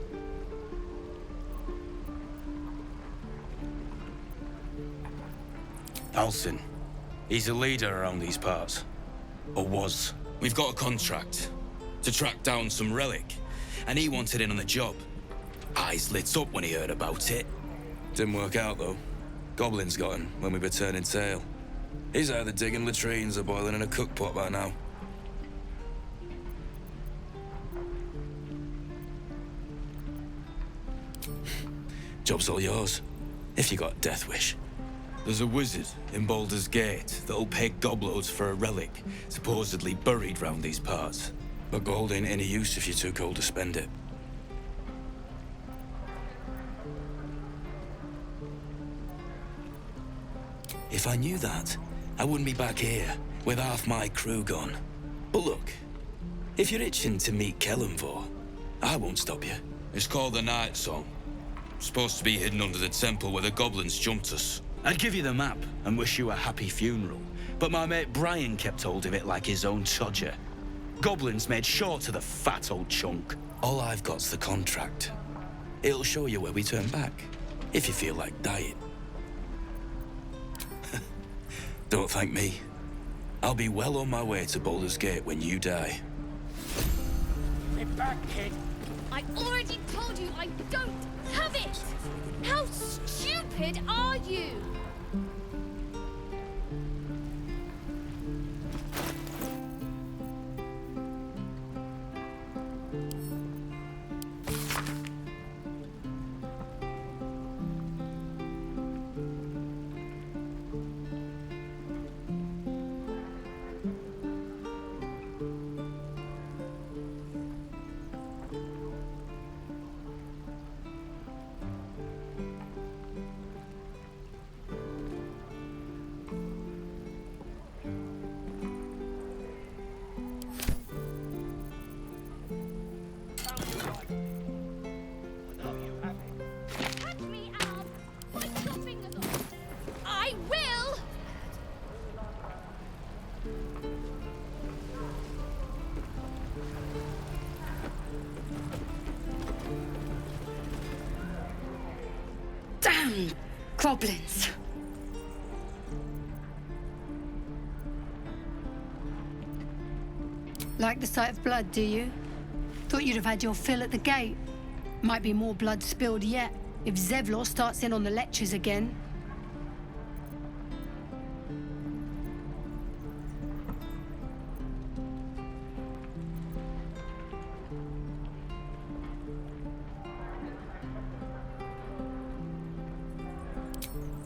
Alson. He's a leader around these parts. Or was. We've got a contract to track down some relic, and he wanted in on the job. Eyes lit up when he heard about it. Didn't work out, though. Goblins got him when we were turning tail. He's either digging latrines or boiling in a cookpot by now. Job's all yours, if you got a death wish. There's a wizard in Baldur's Gate that'll pay gobloads for a relic supposedly buried round these parts. But gold ain't any use if you're too cold to spend it. If I knew that, I wouldn't be back here with half my crew gone. But look, if you're itching to meet Kellenvor, I won't stop you. It's called the Night Song. Supposed to be hidden under the temple where the goblins jumped us. I'd give you the map and wish you a happy funeral, but my mate Brian kept hold of it like his own todger. Goblins made sure to the fat old chunk. All I've got's the contract. It'll show you where we turn back, if you feel like dying. Don't thank me. I'll be well on my way to Baldur's Gate when you die. Be back, kid. I already told you I don't have it! How stupid are you? Damn goblins. Like the sight of blood, do you? Thought you'd have had your fill at the gate. Might be more blood spilled yet, if Zevlor starts in on the lectures again.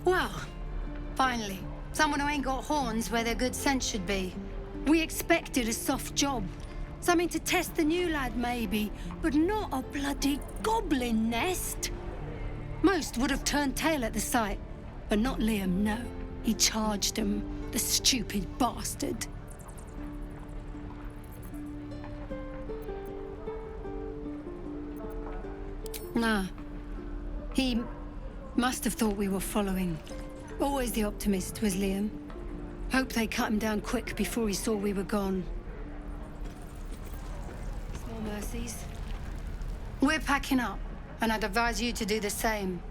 Well, finally. Someone who ain't got horns where their good sense should be. We expected a soft job. Something to test the new lad, maybe, but not a bloody goblin nest. Most would have turned tail at the sight, but not Liam, no. He charged him, the stupid bastard. Nah. He must have thought we were following. Always the optimist was Liam. Hope they cut him down quick before he saw we were gone. Small mercies. We're packing up, and I'd advise you to do the same.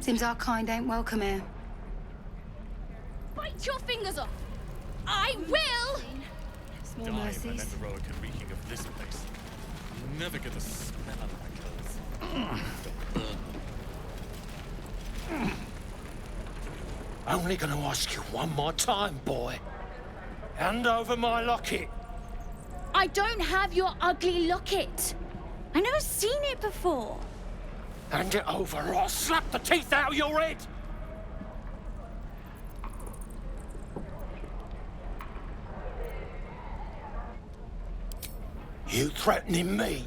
Seems our kind ain't welcome here. Bite your fingers off! I will! Small Die in mercies. an heroic and reeking of this place. You never get the smell out of my clothes. Only gonna ask you one more time, boy. Hand over my locket. I don't have your ugly locket. I've never seen it before. Hand it over or I'll slap the teeth out of your head. You threatening me?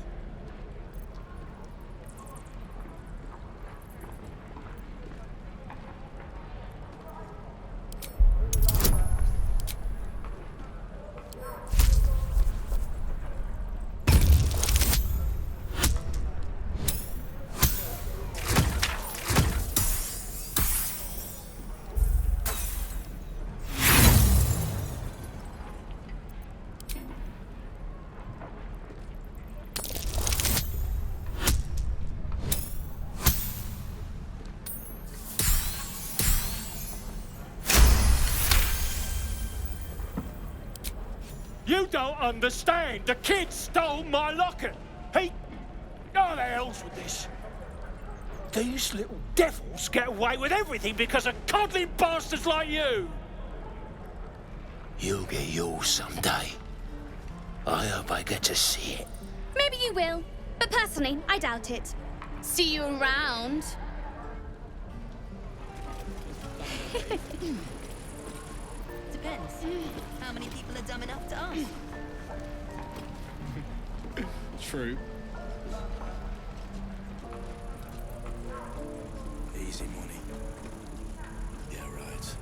You don't understand. The kid stole my locket. He... Oh, the hell's with this? These little devils get away with everything because of coddling bastards like you. You'll get yours someday. I hope I get to see it. Maybe you will, but personally, I doubt it. See you around. Depends. How many people are dumb enough to ask? True. Easy money. Yeah, right.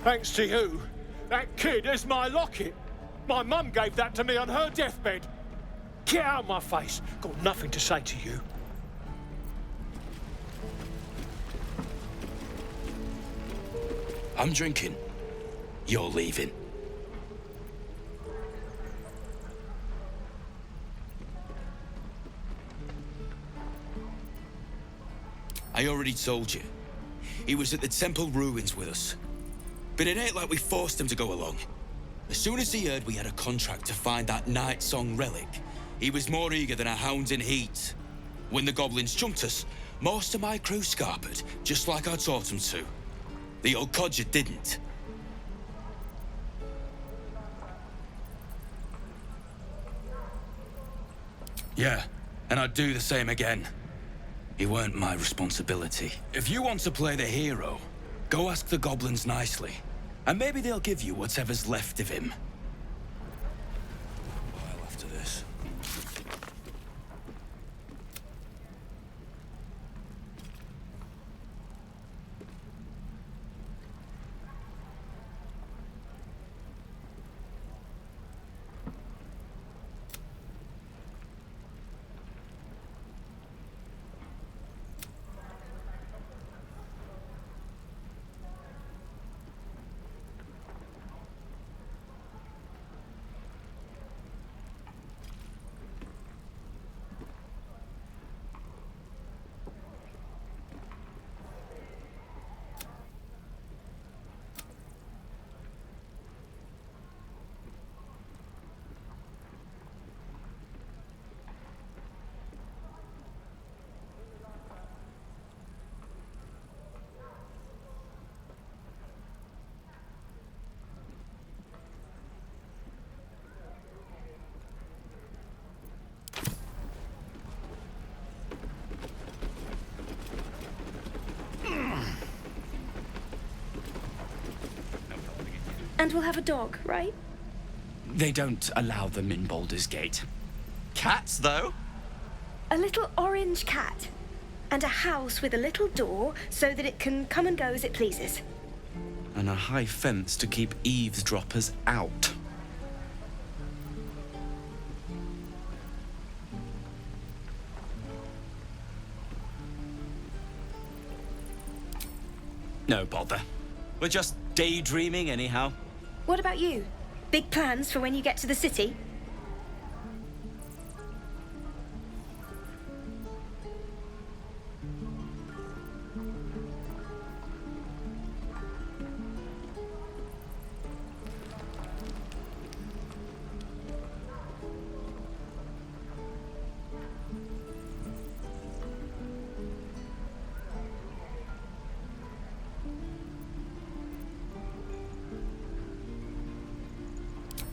Thanks to you, that kid is my locket. My mum gave that to me on her deathbed. Get out of my face. Got nothing to say to you. I'm drinking. You're leaving. I already told you. He was at the temple ruins with us. But it ain't like we forced him to go along. As soon as he heard we had a contract to find that Night Song relic, he was more eager than a hound in heat. When the goblins jumped us, most of my crew scarpered, just like I taught them to. The old codger didn't. Yeah, and I'd do the same again. He weren't my responsibility. If you want to play the hero, go ask the goblins nicely. And maybe they'll give you whatever's left of him. A while after this. And we'll have a dog, right? They don't allow them in Baldur's Gate. Cats, though? A little orange cat. And a house with a little door so that it can come and go as it pleases. And a high fence to keep eavesdroppers out. No bother. We're just daydreaming anyhow. What about you? Big plans for when you get to the city?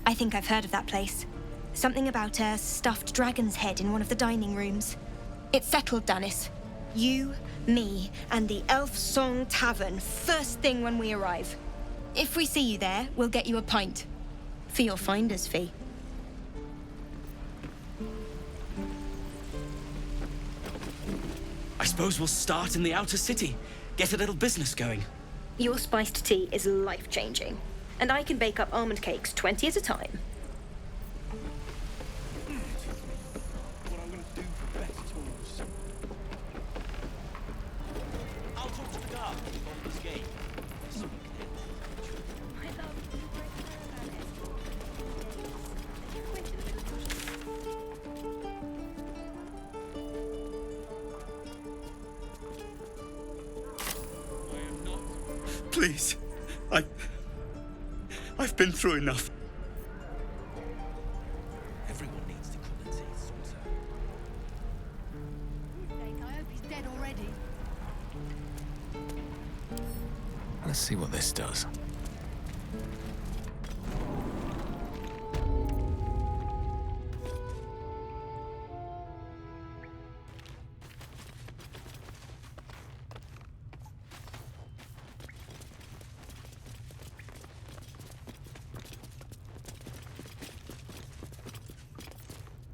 I think I've heard of that place. Something about a stuffed dragon's head in one of the dining rooms. It's settled, Danis. You, me, and the Elf Song Tavern first thing when we arrive. If we see you there, we'll get you a pint. For your finder's fee. I suppose we'll start in the outer city. Get a little business going. Your spiced tea is life-changing. And I can bake up almond cakes 20 at a time. I'll talk to the guard at Baldur's Gate. Please, I've been through enough. Everyone needs to come and see Santa. I hope he's dead already. Let's see what this does.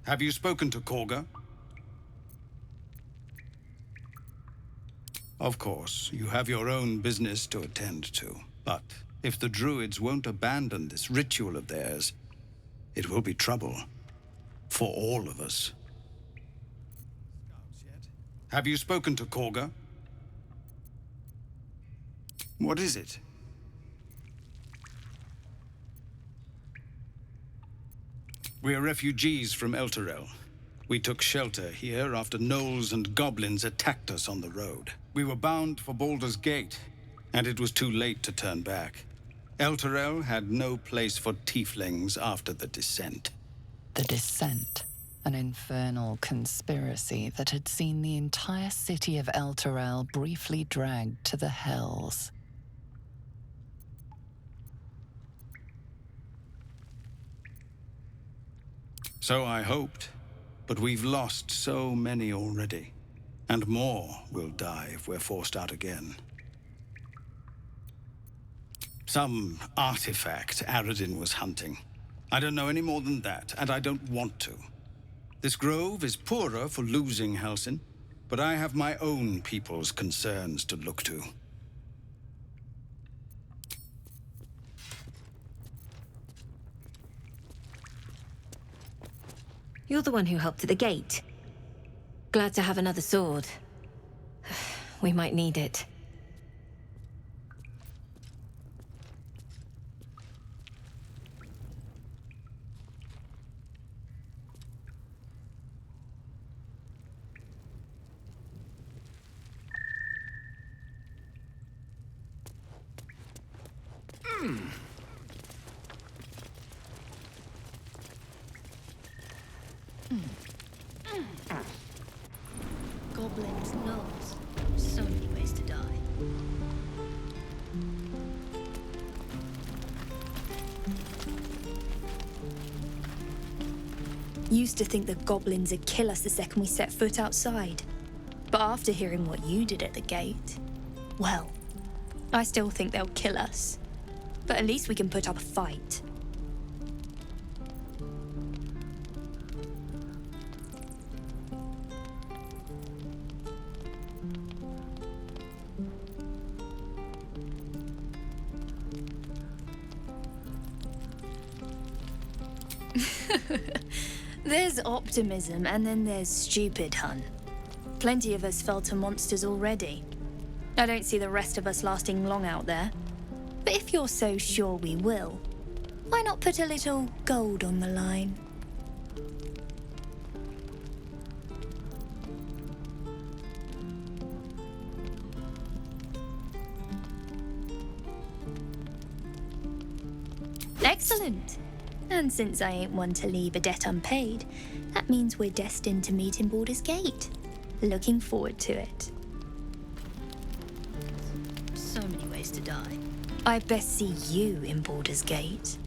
Have you spoken to Korga? Of course, you have your own business to attend to. But if the druids won't abandon this ritual of theirs, it will be trouble. For all of us. Have you spoken to Korga? What is it? We are refugees from Elturel. We took shelter here after gnolls and goblins attacked us on the road. We were bound for Baldur's Gate, and it was too late to turn back. Elturel had no place for Tieflings after the Descent. The Descent, an infernal conspiracy that had seen the entire city of Elturel briefly dragged to the Hells. So I hoped, but we've lost so many already. And more will die if we're forced out again. Some artifact Aradin was hunting. I don't know any more than that, and I don't want to. This grove is poorer for losing Halsin, but I have my own people's concerns to look to. You're the one who helped at the gate. Glad to have another sword. We might need it. Goblins, gnolls. So many ways to die. Used to think the goblins would kill us the second we set foot outside. But after hearing what you did at the gate, well, I still think they'll kill us. But at least we can put up a fight. There's optimism, and then there's stupid, hun. Plenty of us fell to monsters already. I don't see the rest of us lasting long out there. But if you're so sure we will, why not put a little gold on the line? Excellent. And since I ain't one to leave a debt unpaid, that means we're destined to meet in Baldur's Gate. Looking forward to it. So many ways to die. I best see you in Baldur's Gate.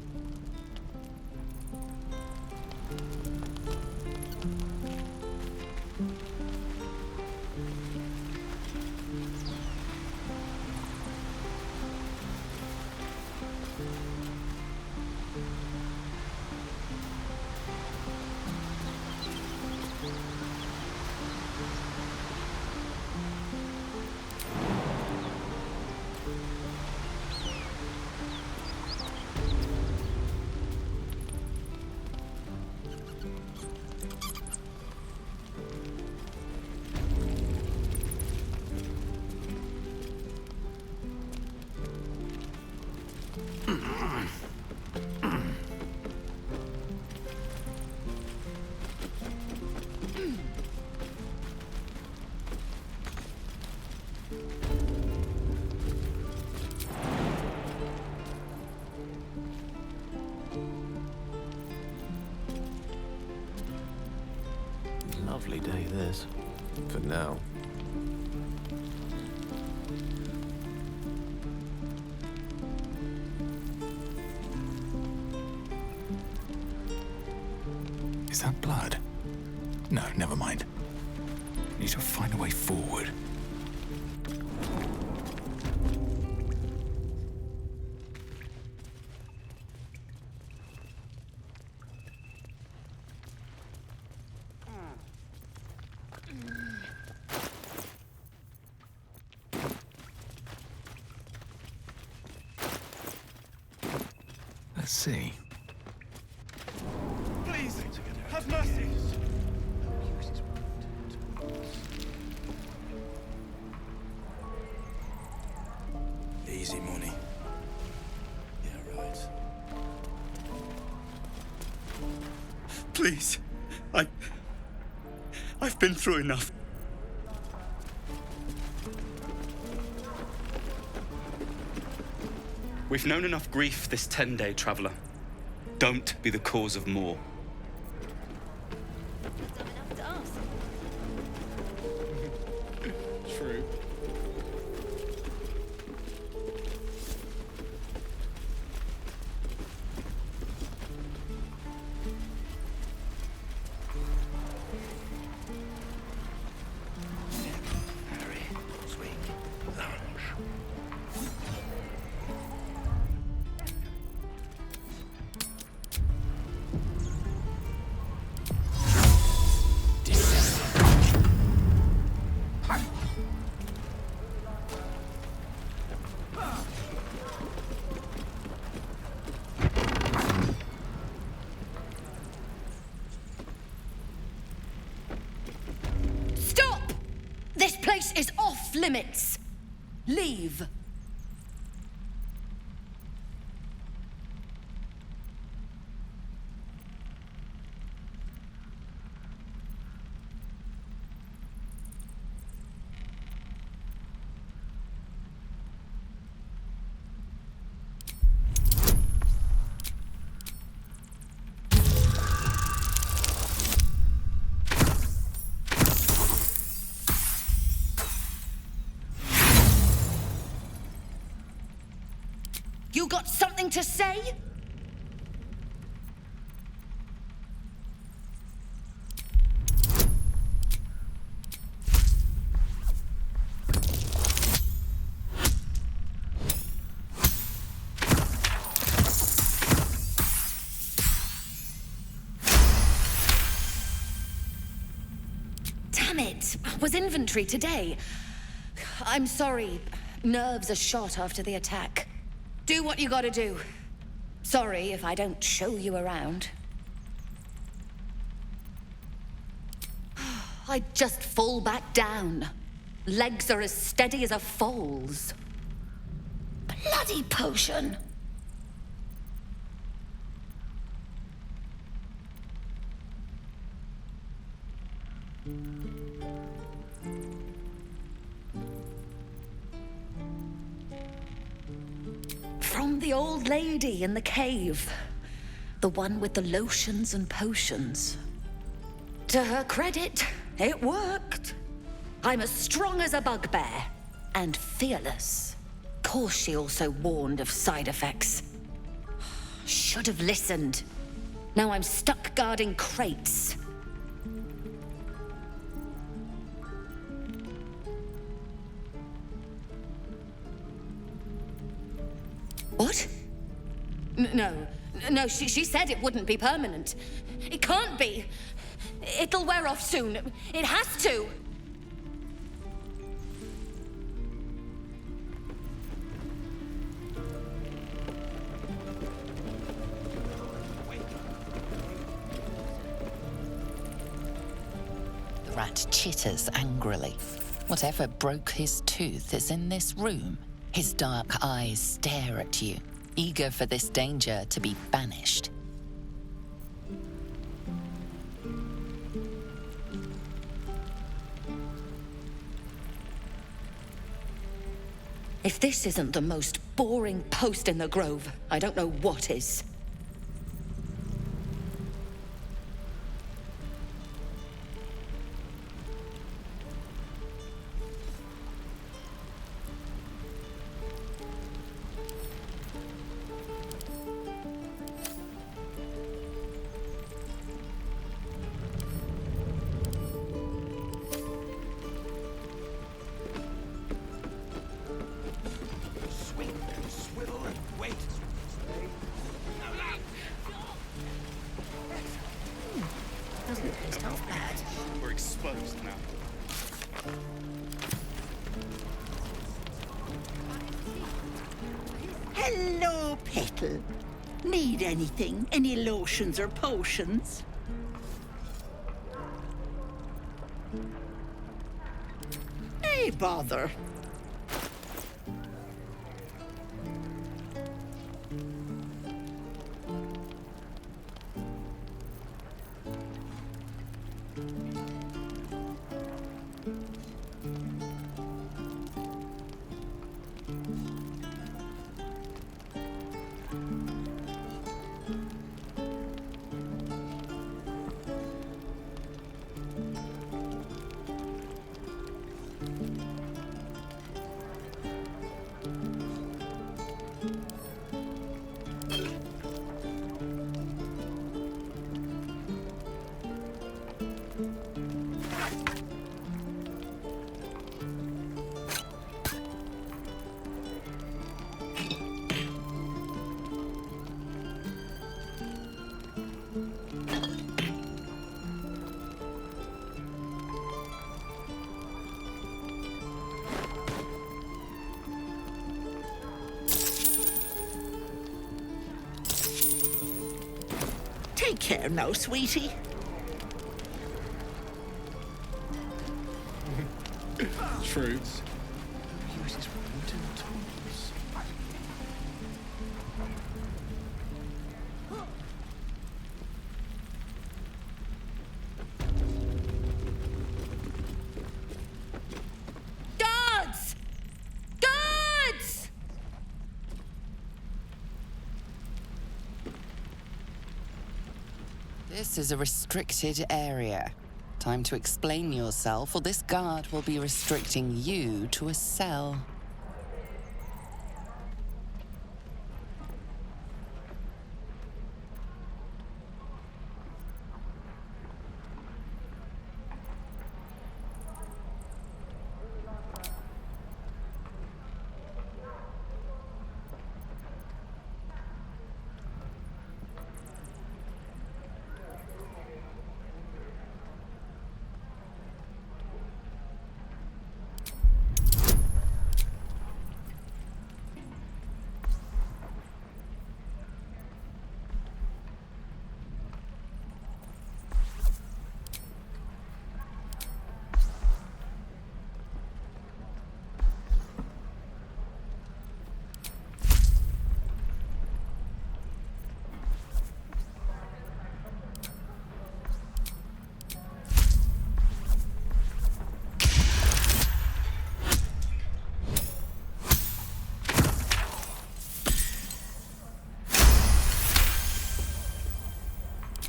Lovely day, this. For now. Is that blood? No, never mind. Need to find a way forward. Let's see. Please, have mercy. Easy money. Yeah, right. Please. I've been through enough. We've known enough grief this 10-day traveler. Don't be the cause of more. True. This place is off limits. Leave. You got something to say? was inventory today. I'm sorry. Nerves are shot after the attack. Do what you gotta do. Sorry if I don't show you around. I just fall back down. Legs are as steady as a foal's. Bloody potion! From the old lady in the cave. The one with the lotions and potions. To her credit, it worked. I'm as strong as a bugbear. And fearless. Course she also warned of side effects. Should have listened. Now I'm stuck guarding crates. What? No, she said it wouldn't be permanent. It can't be. It'll wear off soon. It has to. The rat chitters angrily. Whatever broke his tooth is in this room. His dark eyes stare at you, eager for this danger to be banished. If this isn't the most boring post in the Grove, I don't know what is. Doesn't taste half bad. We're exposed now. Hello, Petal. Need anything? Any lotions or potions? Hey, bother. Take care now, sweetie. Fruits. Uses wooden tools. Guards! Guards! This is a restricted area. Time to explain yourself, or this guard will be restricting you to a cell.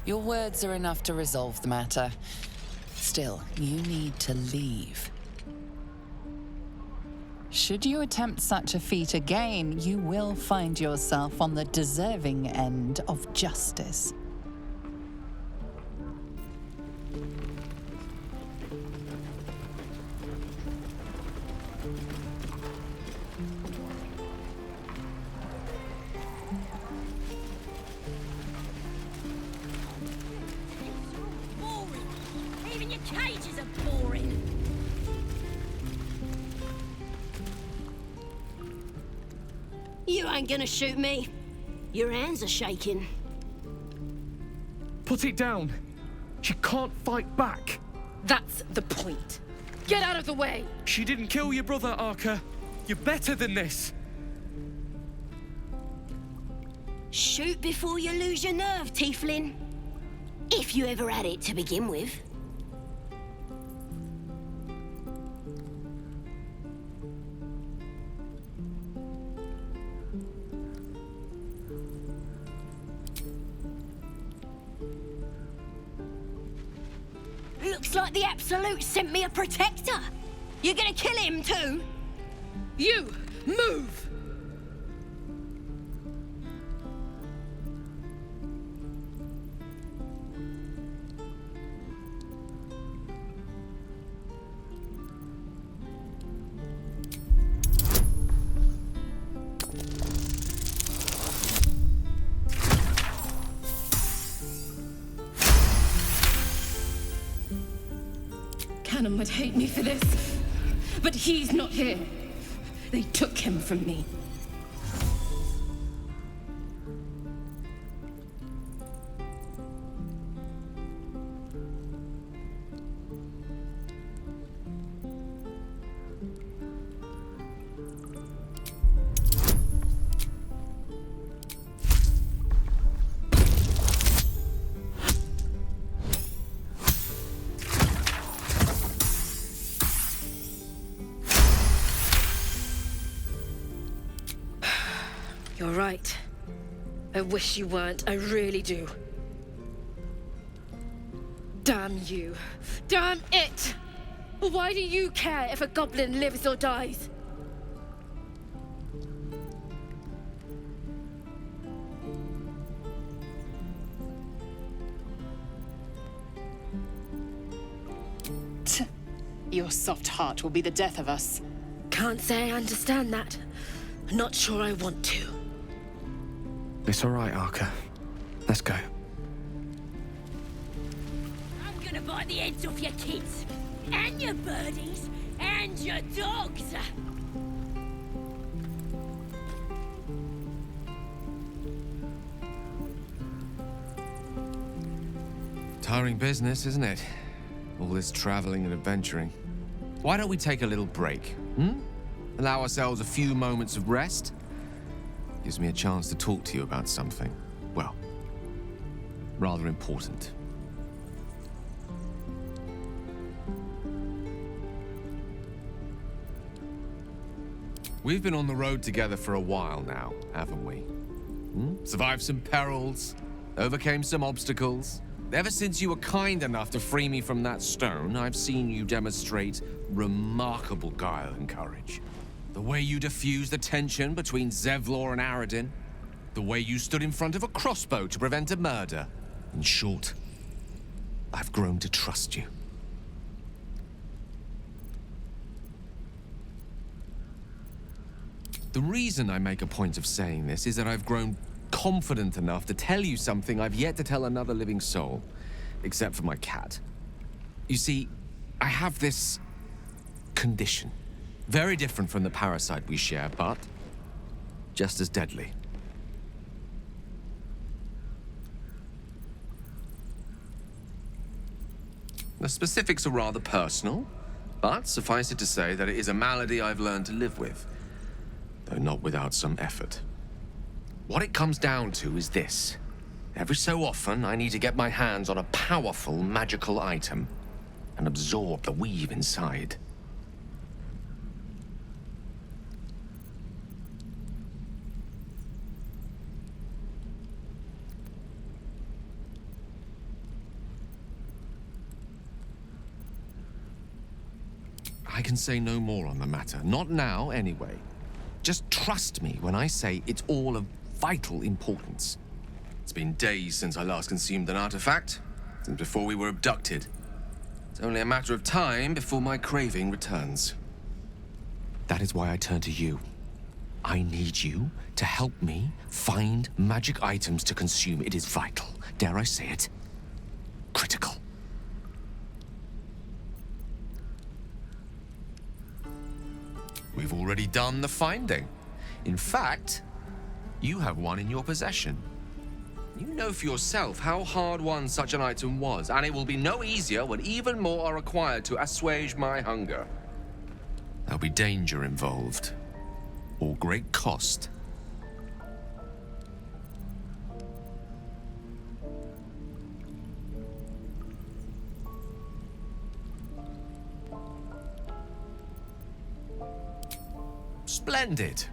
Your words are enough to resolve the matter. Still, you need to leave. Should you attempt such a feat again, you will find yourself on the deserving end of justice. Boring. Even your cages are boring. You ain't gonna shoot me. Your hands are shaking. Put it down. She can't fight back. That's the point. Get out of the way! She didn't kill your brother, Arka. You're better than this. Shoot before you lose your nerve, Tiefling. If you ever had it to begin with. Looks like the Absolute sent me a protector. You're gonna kill him too? You, move! Cannon would hate me for this, but he's not here. They took him from me. You're right. I wish you weren't, I really do. Damn you. Damn it! Why do you care if a goblin lives or dies? Your soft heart will be the death of us. Can't say I understand that. Not sure I want to. It's all right, Arka. Let's go. I'm gonna bite the heads off your kids, and your birdies, and your dogs. Tiring business, isn't it? All this traveling and adventuring. Why don't we take a little break, Allow ourselves a few moments of rest? Gives me a chance to talk to you about something, well, rather important. We've been on the road together for a while now, haven't we? Survived some perils, overcame some obstacles. Ever since you were kind enough to free me from that stone, I've seen you demonstrate remarkable guile and courage. The way you diffused the tension between Zevlor and Aradin. The way you stood in front of a crossbow to prevent a murder. In short, I've grown to trust you. The reason I make a point of saying this is that I've grown confident enough to tell you something I've yet to tell another living soul, except for my cat. You see, I have this condition. Very different from the parasite we share, but just as deadly. The specifics are rather personal, but suffice it to say that it is a malady I've learned to live with, though not without some effort. What it comes down to is this. Every so often, I need to get my hands on a powerful magical item and absorb the weave inside. I can say no more on the matter. Not now, anyway. Just trust me when I say it's all of vital importance. It's been days since I last consumed an artifact, since before we were abducted. It's only a matter of time before my craving returns. That is why I turn to you. I need you to help me find magic items to consume. It is vital. Dare I say it? Critical. We've already done the finding. In fact, you have one in your possession. You know for yourself how hard-won such an item was, and it will be no easier when even more are required to assuage my hunger. There'll be danger involved, or great cost. Splendid.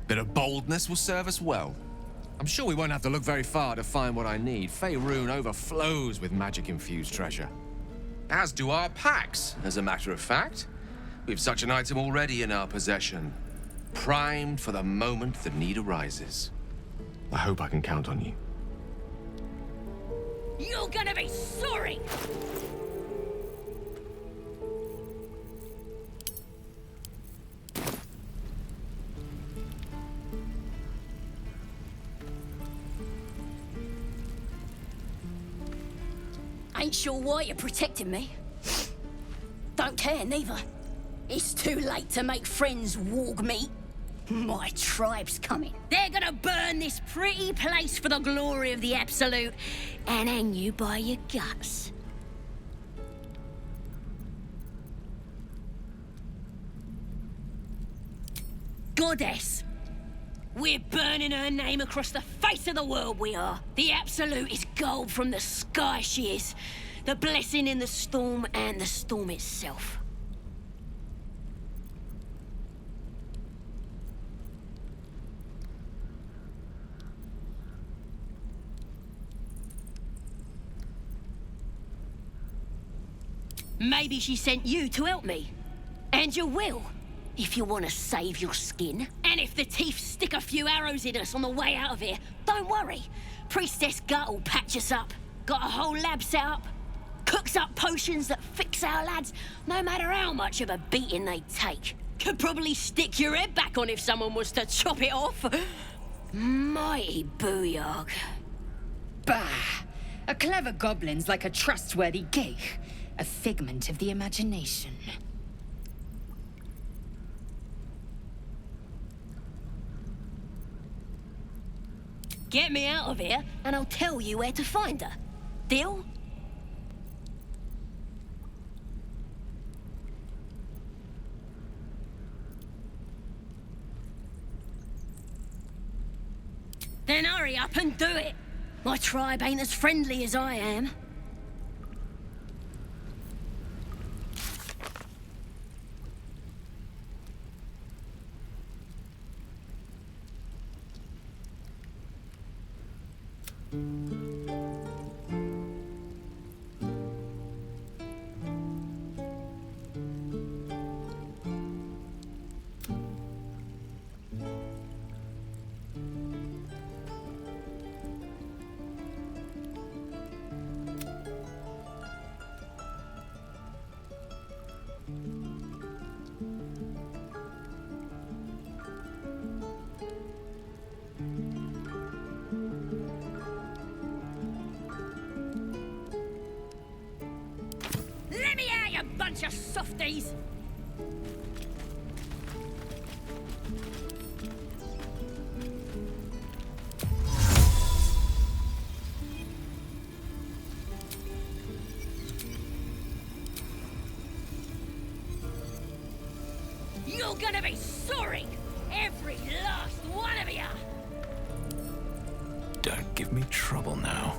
Bit of boldness will serve us well. I'm sure we won't have to look very far to find what I need. Faerun overflows with magic-infused treasure. As do our packs, as a matter of fact. We've such an item already in our possession, primed for the moment the need arises. I hope I can count on you. You're gonna be sorry! Ain't sure why you're protecting me. Don't care, neither. It's too late to make friends, warg meat. My tribe's coming. They're gonna burn this pretty place for the glory of the Absolute and hang you by your guts. Goddess. We're burning her name across the face of the world, we are. The Absolute is gold from the sky, she is. The blessing in the storm and the storm itself. Maybe she sent you to help me. And you will, if you want to save your skin. And if the Tiefs stick a few arrows in us on the way out of here, don't worry. Priestess Gut will patch us up. Got a whole lab set up. Cooks up potions that fix our lads, no matter how much of a beating they take. Could probably stick your head back on if someone was to chop it off. Mighty booyog. Bah! A clever goblin's like a trustworthy gig. A figment of the imagination. Get me out of here, and I'll tell you where to find her. Deal? Then hurry up and do it. My tribe ain't as friendly as I am. Let me out, you bunch of softies! You're gonna be sorry! Every last one of you! Don't give me trouble now.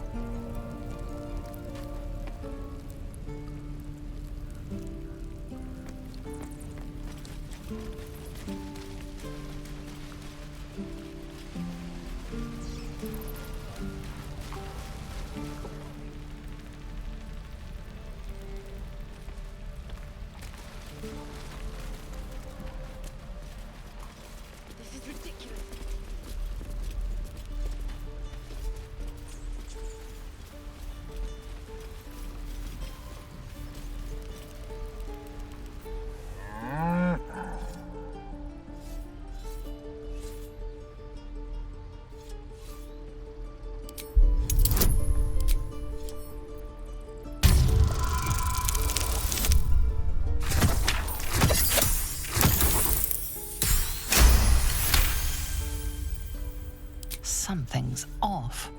off.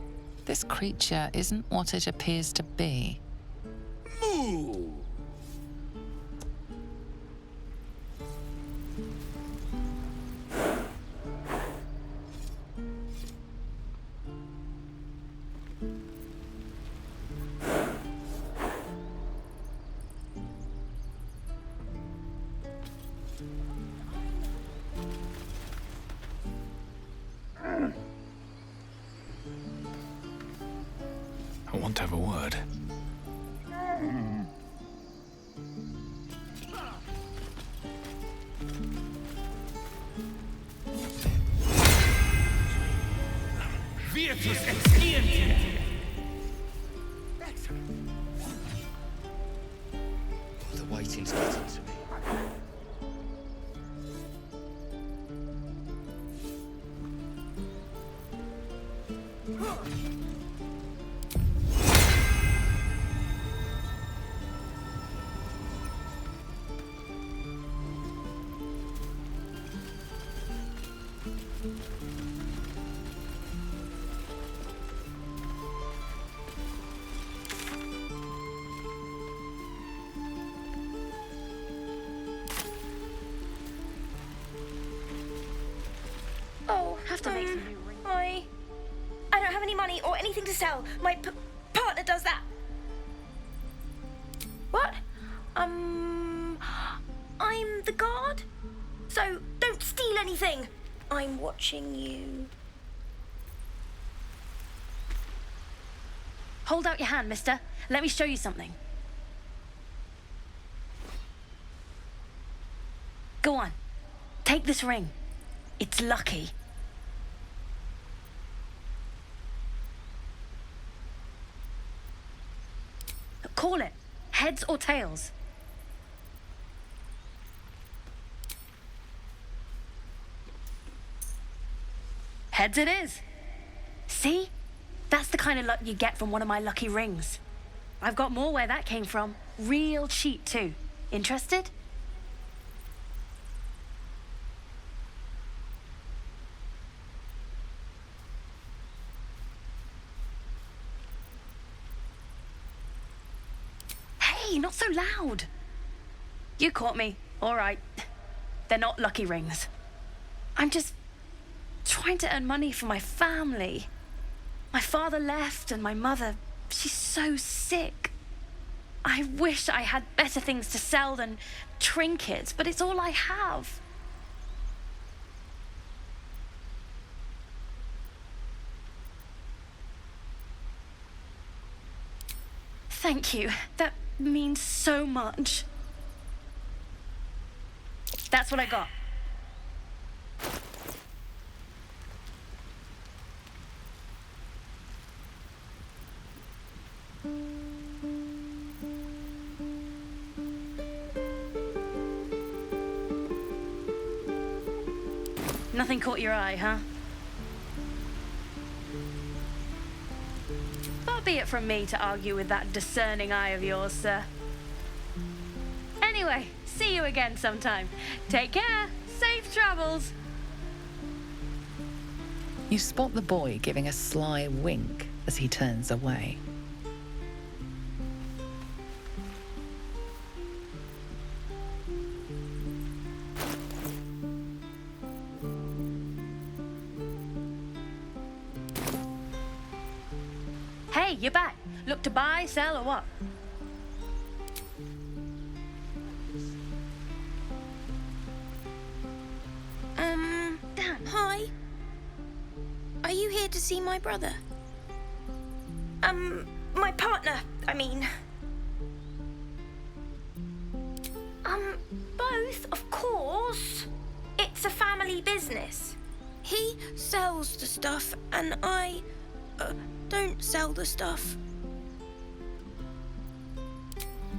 This creature isn't what it appears to be. Moo! I want to have a word. Virtus extiende! The waiting's getting to me. Oh, have to make some new rings. I don't have any money or anything to sell. My partner does that. What? I'm the guard. So don't steal anything. I'm watching you. Hold out your hand, mister. Let me show you something. Go on. Take this ring. It's lucky. Call it. Heads or tails. Heads it is. See? That's the kind of luck you get from one of my lucky rings. I've got more where that came from. Real cheap, too. Interested? Hey, not so loud. You caught me. All right. They're not lucky rings. I'm just trying to earn money for my family. My father left and my mother, she's so sick. I wish I had better things to sell than trinkets, but it's all I have. Thank you. That means so much. That's what I got. Nothing caught your eye, huh? Far be it from me to argue with that discerning eye of yours, sir. Anyway, see you again sometime. Take care. Safe travels. You spot the boy giving a sly wink as he turns away. Hey, you're back. Look to buy, sell, or what? Dan. Hi. Are you here to see my brother? My partner, I mean. Both, of course. It's a family business. He sells the stuff, and I, don't sell the stuff.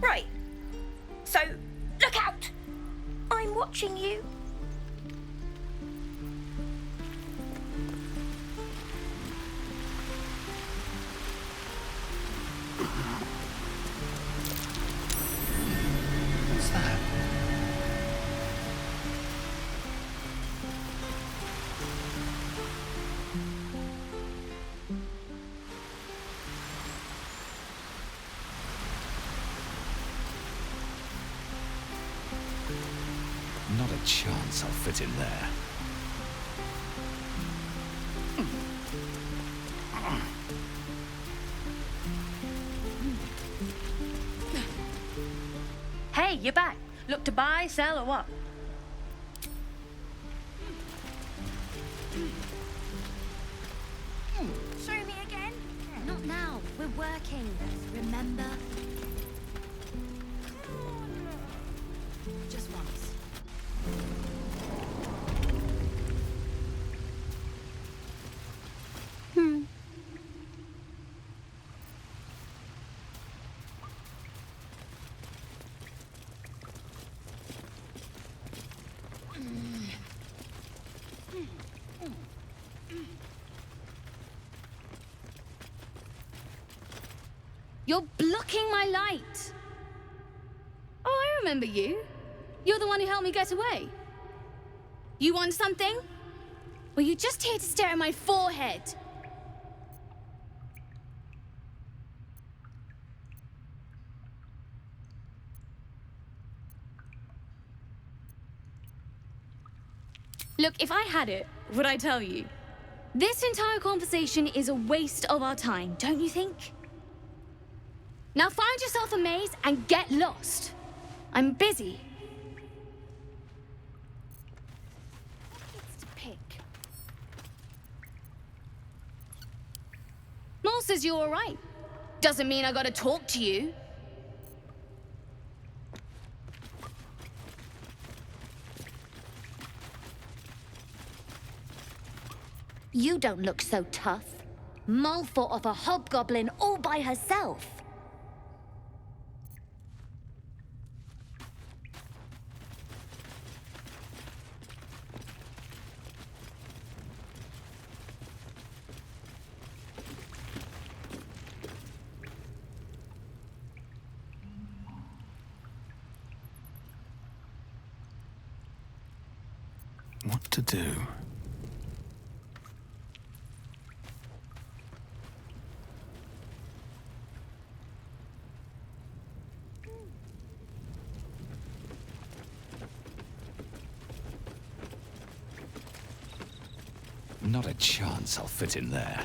Right. So, look out! I'm watching you. What's that? chance I'll fit in there. Hey, you're back. Look to buy, sell, or what? Show me again? Not now. We're working. Remember? Just once. You're blocking my light. Oh, I remember you. You're the one who helped me get away. You want something? Were you just here to stare at my forehead? Look, if I had it, would I tell you? This entire conversation is a waste of our time, don't you think? Now find yourself a maze and get lost. I'm busy. It's to pick. Mole says you're all right. Doesn't mean I gotta talk to you. You don't look so tough. Mole fought off a hobgoblin all by herself. What to do? Not a chance I'll fit in there.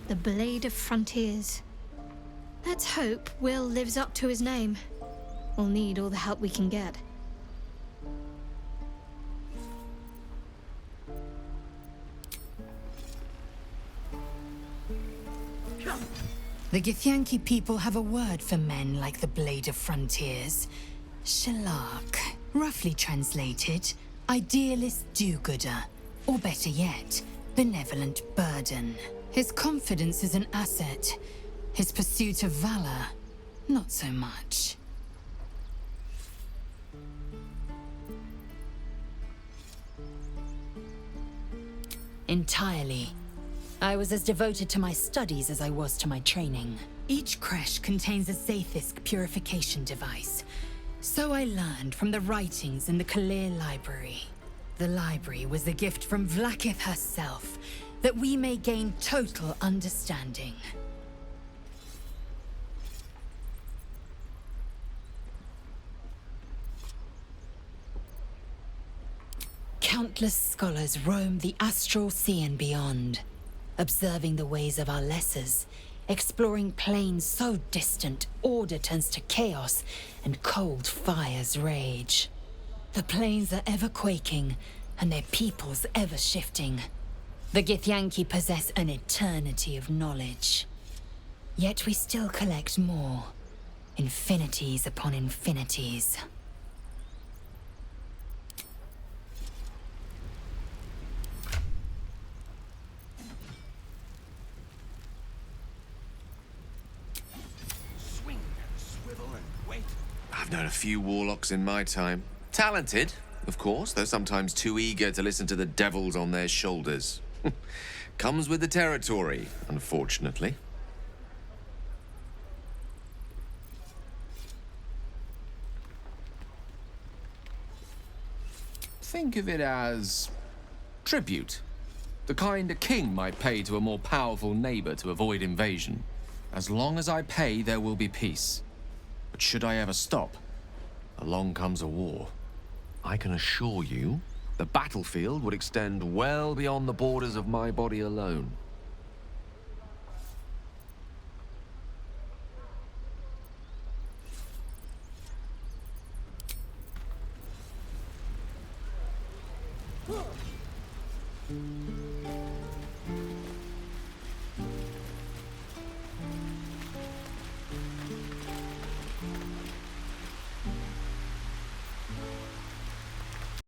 The Blade of Frontiers. Let's hope Will lives up to his name. We'll need all the help we can get. The Githyanki people have a word for men like the Blade of Frontiers. Shalak. Roughly translated, idealist do-gooder. Or better yet, benevolent burden. His confidence is an asset. His pursuit of valor, not so much. Entirely. I was as devoted to my studies as I was to my training. Each creche contains a Zaithisk purification device. So I learned from the writings in the Kalir Library. The library was a gift from Vlaakith herself, that we may gain total understanding. Countless scholars roam the astral sea and beyond, observing the ways of our lessers, exploring planes so distant order turns to chaos and cold fires rage. The planes are ever quaking, and their peoples ever shifting. The Githyanki possess an eternity of knowledge. Yet we still collect more. Infinities upon infinities. I've known a few warlocks in my time. Talented, of course. They're sometimes too eager to listen to the devils on their shoulders. Comes with the territory, unfortunately. Think of it as tribute. The kind a king might pay to a more powerful neighbor to avoid invasion. As long as I pay, there will be peace. But should I ever stop, along comes a war. I can assure you, the battlefield would extend well beyond the borders of my body alone.